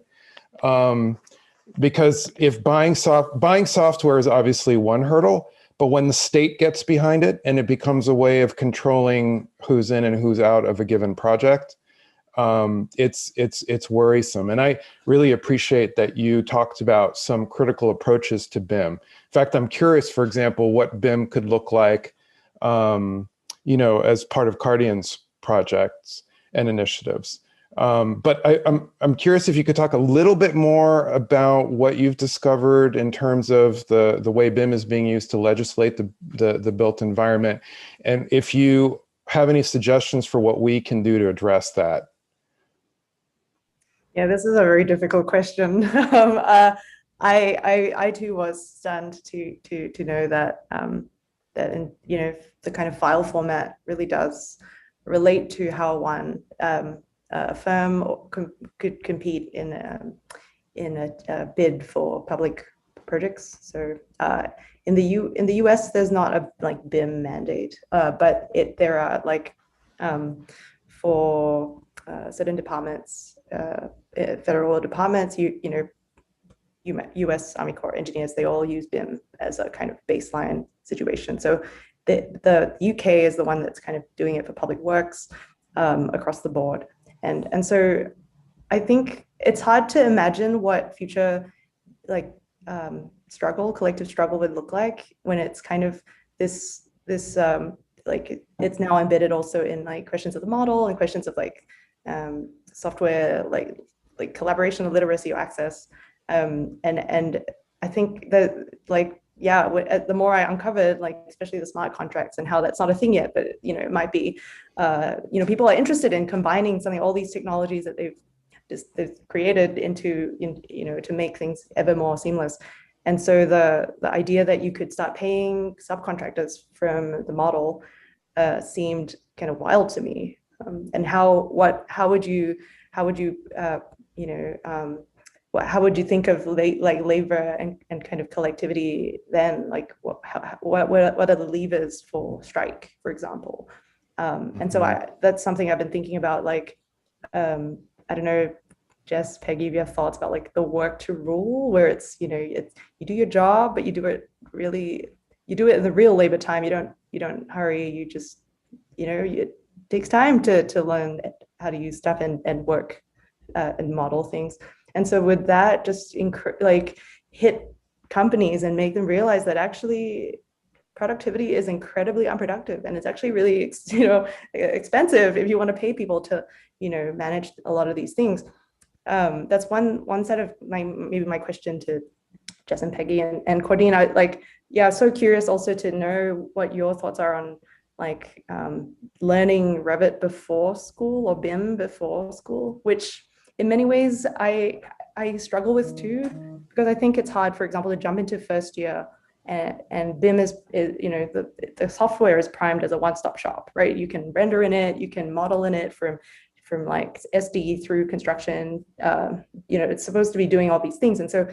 Because if buying software is obviously one hurdle, but when the state gets behind it and it becomes a way of controlling who's in and who's out of a given project, it's worrisome. And I really appreciate that you talked about some critical approaches to BIM. In fact, I'm curious, for example, what BIM could look like, as part of Quardean's projects and initiatives. But I'm curious if you could talk a little bit more about what you've discovered in terms of the way BIM is being used to legislate the built environment, and if you have any suggestions for what we can do to address that. Yeah, this is a very difficult question. I too was stunned to know that that the kind of file format really does relate to how one a firm could compete in a bid for public projects. So in the US, there's not a BIM mandate, but there are for certain departments, federal departments, US Army Corps engineers, they all use BIM as a kind of baseline situation. So the UK is the one that's kind of doing it for public works across the board. And so I think it's hard to imagine what future collective struggle would look like when it's kind of this it's now embedded also in questions of the model and questions of software, like collaboration, literacy, or access. And I think that the more I uncovered, especially the smart contracts and how that's not a thing yet, but it might be, people are interested in combining all these technologies that they've created into, to make things ever more seamless. And so the idea that you could start paying subcontractors from the model seemed kind of wild to me. And how would you think of labor and kind of collectivity then? What are the levers for strike, for example? And so that's something I've been thinking about. I don't know, Jess, Peggy, if you have thoughts about the work to rule, where it's you do your job, but you do it in the real labor time. You don't hurry. You just it takes time to learn how to use stuff and work and model things. And so would that just hit companies and make them realize that actually productivity is incredibly unproductive, and it's actually really expensive if you want to pay people to manage a lot of these things. That's one set of my question to Jess and Peggy and Quardean. So curious also to know what your thoughts are on learning Revit before school or BIM before school, which in many ways I struggle with too, because I think it's hard, for example, to jump into first year and BIM is the software is primed as a one-stop shop, right? You can render in it, you can model in it from SD through construction. It's supposed to be doing all these things. And so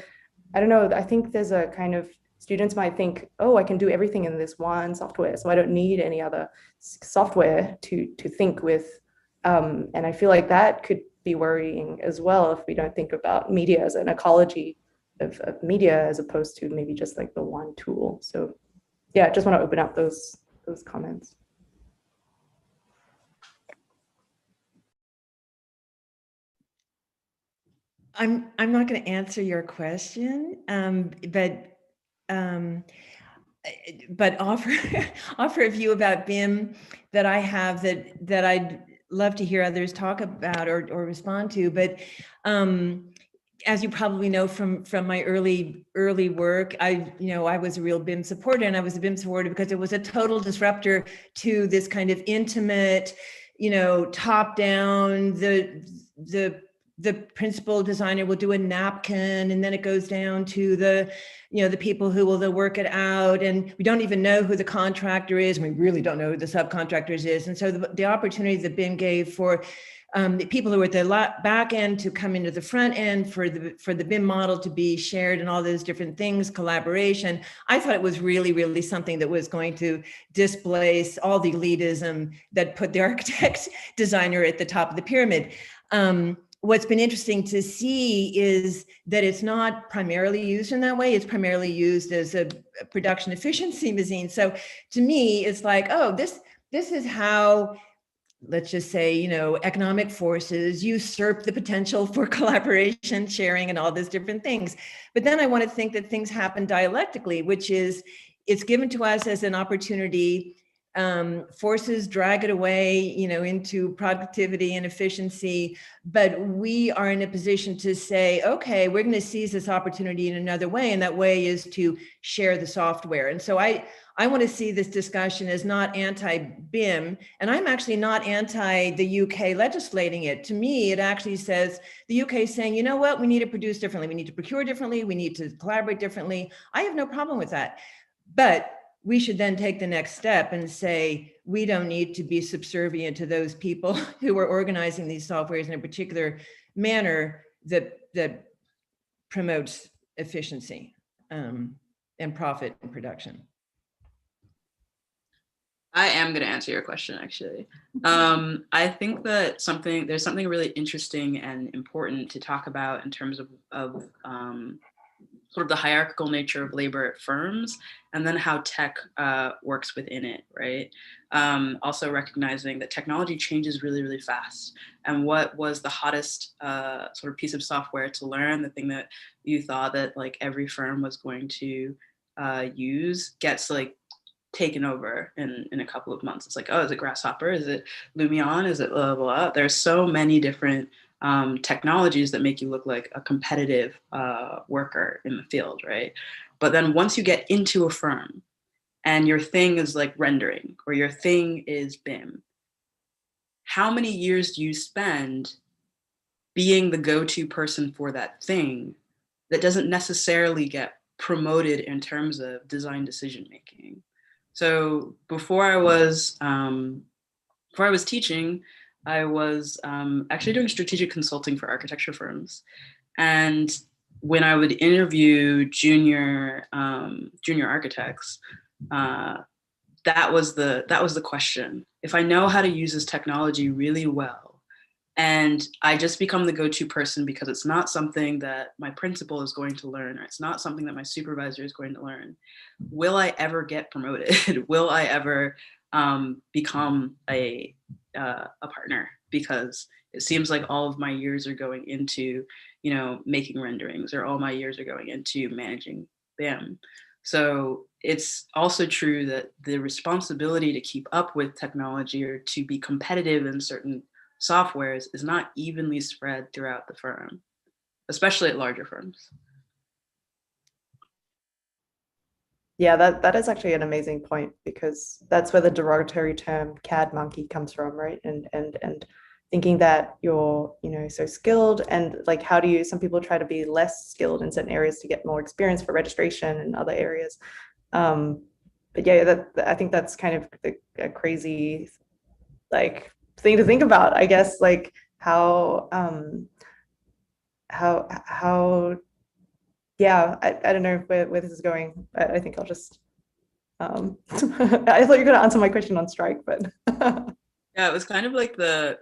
I don't know, I think there's a kind of, students might think, oh, I can do everything in this one software, so I don't need any other software to think with. And I feel like that could be worrying as well if we don't think about media as an ecology of media as opposed to maybe just the one tool. So yeah, I just want to open up those comments. I'm not going to answer your question, but offer a view about BIM that I have that love to hear others talk about or respond to, but as you probably know from my early work, I was a real BIM supporter, and I was a BIM supporter because it was a total disruptor to this kind of intimate, top down, the principal designer will do a napkin, and then it goes down to the people who will work it out, and we don't even know who the contractor is, and we really don't know who the subcontractors is. And so the opportunity that BIM gave for the people who are at the back end to come into the front end, for the BIM model to be shared and all those different things, collaboration, I thought it was really, really something that was going to displace all the elitism that put the architect designer at the top of the pyramid. What's been interesting to see is that it's not primarily used in that way. It's primarily used as a production efficiency machine. So to me, it's like, oh, this is how, let's just say, economic forces usurp the potential for collaboration, sharing, and all these different things. But then I want to think that things happen dialectically, which is it's given to us as an opportunity. Forces drag it away, into productivity and efficiency, but we are in a position to say, okay, we're going to seize this opportunity in another way, and that way is to share the software. And so I want to see this discussion as not anti-BIM, and I'm actually not anti the UK legislating it. To me, it actually says the UK is saying, you know what, we need to produce differently, we need to procure differently, we need to collaborate differently. I have no problem with that, but we should then take the next step and say, we don't need to be subservient to those people who are organizing these softwares in a particular manner that promotes efficiency and profit and production. I am going to answer your question, actually. I think that there's something really interesting and important to talk about in terms of sort of the hierarchical nature of labor at firms, and then how tech works within it, right? Also recognizing that technology changes really, really fast. And what was the hottest sort of piece of software to learn, the thing that you thought that like every firm was going to use, gets like taken over in a couple of months. It's like, oh, is it Grasshopper? Is it Lumion? Is it blah, blah, blah? There's so many different technologies that make you look like a competitive worker in the field, right? But then once you get into a firm and your thing is like rendering or your thing is BIM, how many years do you spend being the go-to person for that thing that doesn't necessarily get promoted in terms of design decision-making? So before I was teaching, I was actually doing strategic consulting for architecture firms. And when I would interview junior architects, that was the question. If I know how to use this technology really well, and I just become the go-to person because it's not something that my principal is going to learn, or it's not something that my supervisor is going to learn, will I ever get promoted? Will I ever become a partner? Because it seems like all of my years are going into, making renderings, or all my years are going into managing BIM. So it's also true that the responsibility to keep up with technology or to be competitive in certain softwares is not evenly spread throughout the firm, especially at larger firms. Yeah, that is actually an amazing point, because that's where the derogatory term CAD monkey comes from, right? And thinking that you're, so skilled, and like, how do you, some people try to be less skilled in certain areas to get more experience for registration and other areas. But yeah, I think that's kind of a crazy, like, thing to think about, I guess, like how yeah, I don't know where this is going. I think I'll just I thought you were going to answer my question on strike, but yeah, it's kind of like the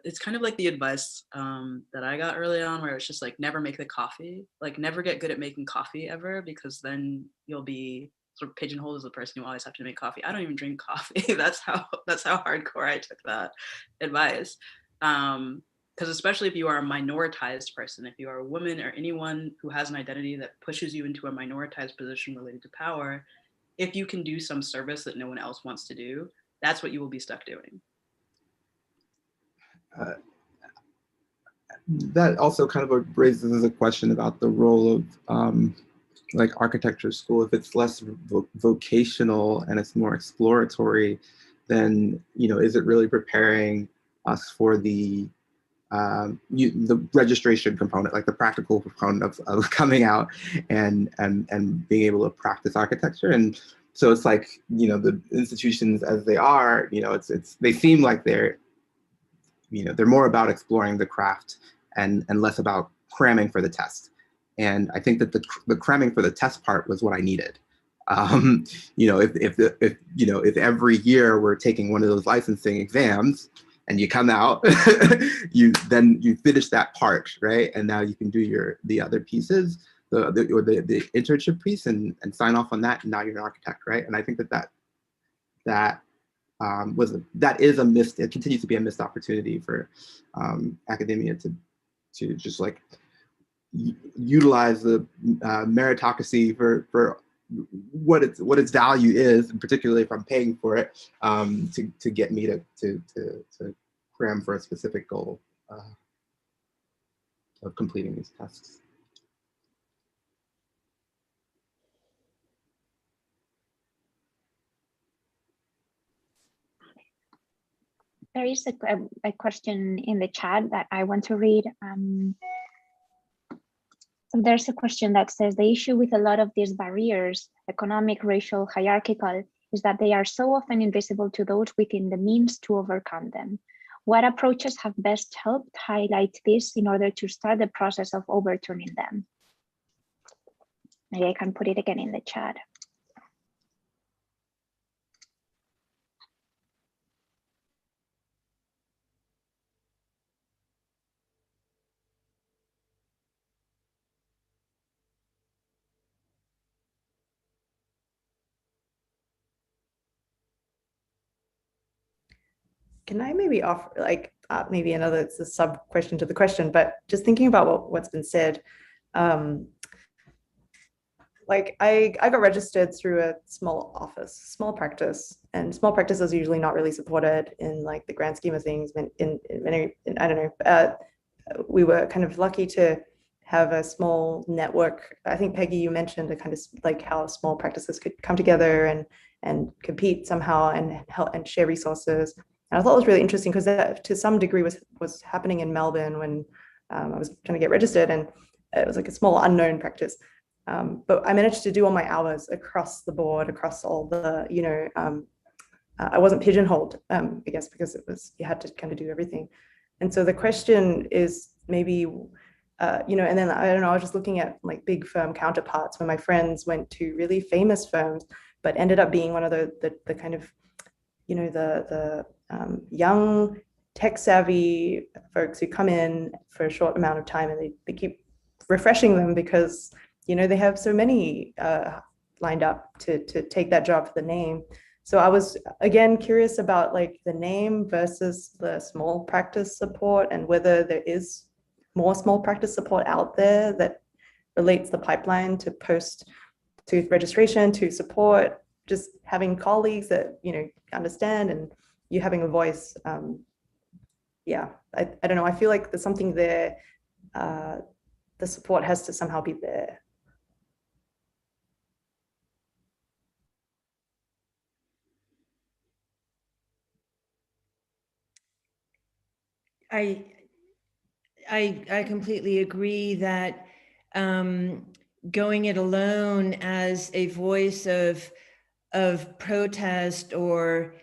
advice that I got early on, where it's just like, never make the coffee, like never get good at making coffee ever, because then you'll be sort of pigeonholed as the person who always have to make coffee. I don't even drink coffee. That's how hardcore I took that advice. Because especially if you are a minoritized person, if you are a woman or anyone who has an identity that pushes you into a minoritized position related to power, if you can do some service that no one else wants to do, that's what you will be stuck doing. that also kind of raises a question about the role of like architecture school. If it's less vocational and it's more exploratory, then, you know, is it really preparing us for the registration component, like the practical component of coming out and being able to practice architecture? And so it's like, you know, the institutions as they are, you know, they seem like they're, you know, they're more about exploring the craft and less about cramming for the test. And I think that the cramming for the test part was what I needed. You know, if every year we're taking one of those licensing exams and you come out, you finish that part, right? And now you can do the other pieces, the internship piece, and sign off on that, and now you're an architect, right? And I think that is a missed, it continues to be a missed opportunity for academia to just like utilize the meritocracy for what its value is, and particularly if I'm paying for it, to get me to cram for a specific goal of completing these tests. There is a question in the chat that I want to read. There's a question that says, the issue with a lot of these barriers, economic, racial, hierarchical, is that they are so often invisible to those within the means to overcome them. What approaches have best helped highlight this in order to start the process of overturning them? Maybe I can put it again in the chat. Can I maybe offer like maybe another, it's a sub question to the question, but just thinking about what's been said, like I got registered through a small office, small practice, and small practice is usually not really supported in like the grand scheme of things. In I don't know, we were kind of lucky to have a small network. I think Peggy, you mentioned a kind of like how small practices could come together and compete somehow and help and share resources. And I thought it was really interesting because that to some degree was happening in Melbourne when I was trying to get registered, and it was like a small unknown practice. But I managed to do all my hours across the board, across all the, you know, I wasn't pigeonholed, I guess, because you had to kind of do everything. And so the question is maybe, you know, and then I don't know, I was just looking at like big firm counterparts when my friends went to really famous firms, but ended up being one of the kind of, you know, the young tech savvy folks who come in for a short amount of time, and they keep refreshing them because, you know, they have so many lined up to take that job for the name. So I was, again, curious about like the name versus the small practice support, and whether there is more small practice support out there that relates the pipeline to post, to registration, to support, just having colleagues that, you know, understand, and you having a voice. Yeah, I don't know. I feel like there's something there. The support has to somehow be there. I completely agree that going it alone as a voice of protest or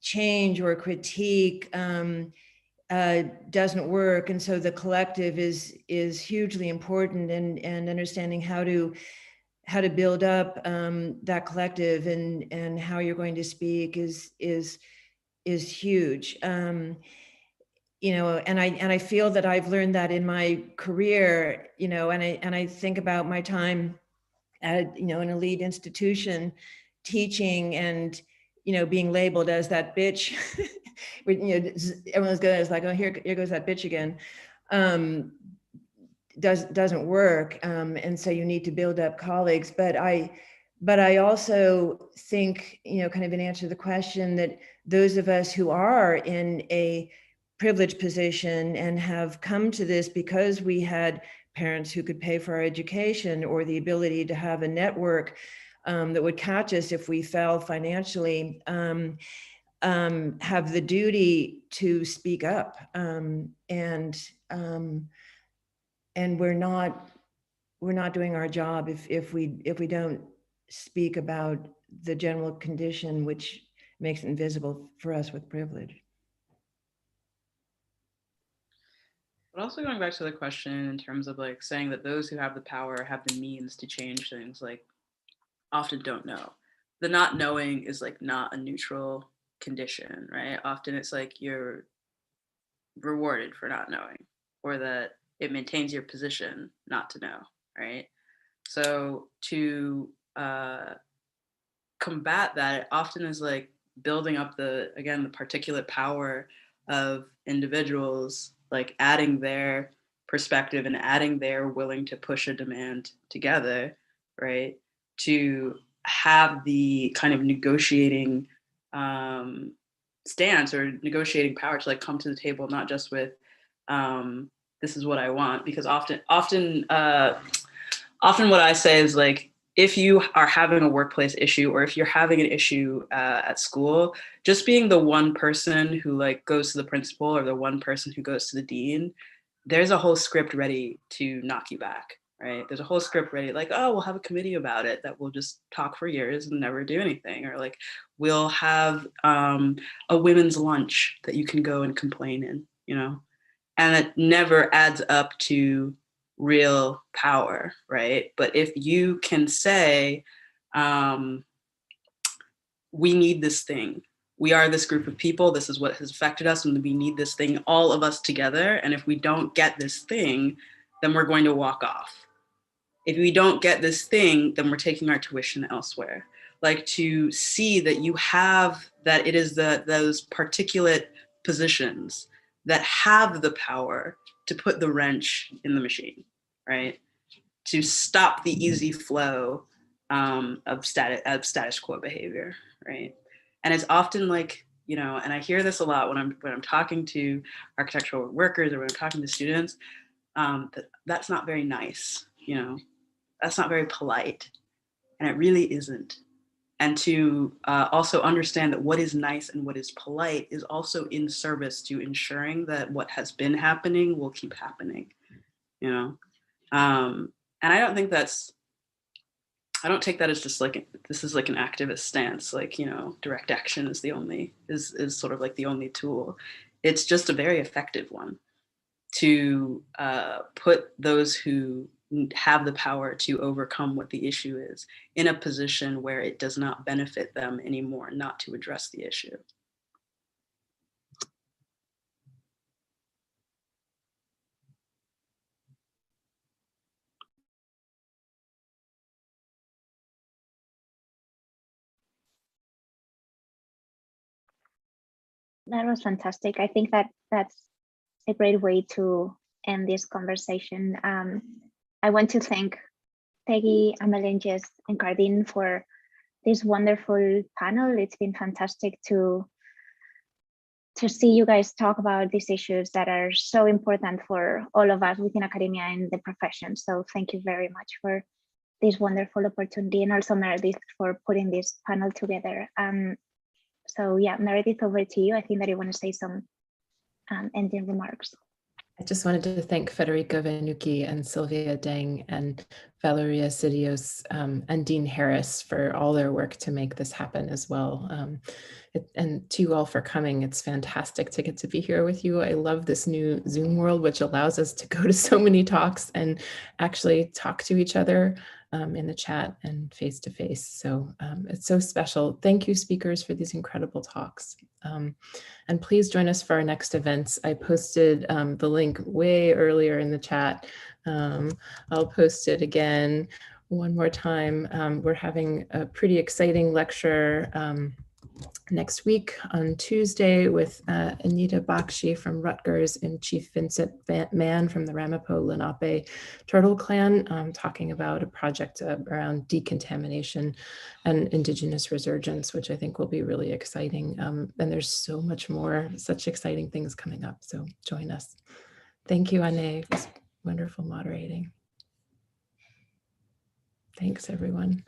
change or critique doesn't work, and so the collective is hugely important, and understanding how to build up that collective and how you're going to speak is huge. You know, and I feel that I've learned that in my career, you know, and I think about my time at, you know, an elite institution teaching, and, you know, being labeled as that bitch. You know, everyone's going, it's like, oh, here goes that bitch again. Doesn't work. And so you need to build up colleagues. But I also think, you know, kind of in answer to the question, those of us who are in a privileged position and have come to this because we had parents who could pay for our education, or the ability to have a network that would catch us if we fell financially, have the duty to speak up. And we're not doing our job if we don't speak about the general condition, which makes it invisible for us with privilege. But also going back to the question in terms of like saying that those who have the power have the means to change things, like often don't know. The not knowing is like not a neutral condition, right? Often it's like you're rewarded for not knowing, or that it maintains your position not to know, right? So to combat that, it often is like building up the particulate power of individuals, like adding their perspective and adding their willing to push a demand together, right? To have the kind of negotiating stance or negotiating power to like come to the table, not just with this is what I want, because often what I say is like, if you are having a workplace issue, or if you're having an issue at school, just being the one person who like goes to the principal, or the one person who goes to the dean, there's a whole script ready to knock you back, right? There's a whole script ready, like, oh, we'll have a committee about it that will just talk for years and never do anything. Or like, we'll have a women's lunch that you can go and complain in, you know? And it never adds up to real power, right? But if you can say, we need this thing, we are this group of people, this is what has affected us, and we need this thing, all of us together, and if we don't get this thing, then we're going to walk off. If we don't get this thing, then we're taking our tuition elsewhere. Like, to see that you have, that it is those particulate positions that have the power to put the wrench in the machine, right? To stop the easy flow of status quo behavior, right? And it's often like, you know, and I hear this a lot when I'm talking to architectural workers, or when I'm talking to students, that's not very nice, you know, that's not very polite, and it really isn't. And to also understand that what is nice and what is polite is also in service to ensuring that what has been happening will keep happening, you know? And I don't think I don't take that as just like, this is like an activist stance, like, you know, direct action is is sort of like the only tool. It's just a very effective one to put those who have the power to overcome what the issue is in a position where it does not benefit them anymore, not to address the issue. That was fantastic. I think that's a great way to end this conversation. I want to thank Peggy, Amelyn, Jess, and Quardean for this wonderful panel. It's been fantastic to see you guys talk about these issues that are so important for all of us within academia and the profession. So thank you very much for this wonderful opportunity, and also Meredith for putting this panel together. So yeah, Meredith, over to you. I think that you want to say some ending remarks. I just wanted to thank Federica Vanucci and Sylvia Deng and Valeria Sidios and Dean Harris for all their work to make this happen as well. And to you all for coming. It's fantastic to get to be here with you. I love this new Zoom world, which allows us to go to so many talks and actually talk to each other in the chat and face to face. So it's so special. Thank you, speakers, for these incredible talks. And please join us for our next events. I posted the link way earlier in the chat. I'll post it again one more time. We're having a pretty exciting lecture next week on Tuesday with Anita Bakshi from Rutgers and Chief Vincent Mann from the Ramapo Lenape Turtle Clan, talking about a project around decontamination and indigenous resurgence, which I think will be really exciting. And there's so much more, such exciting things coming up. So join us. Thank you, Anne. It was wonderful moderating. Thanks, everyone.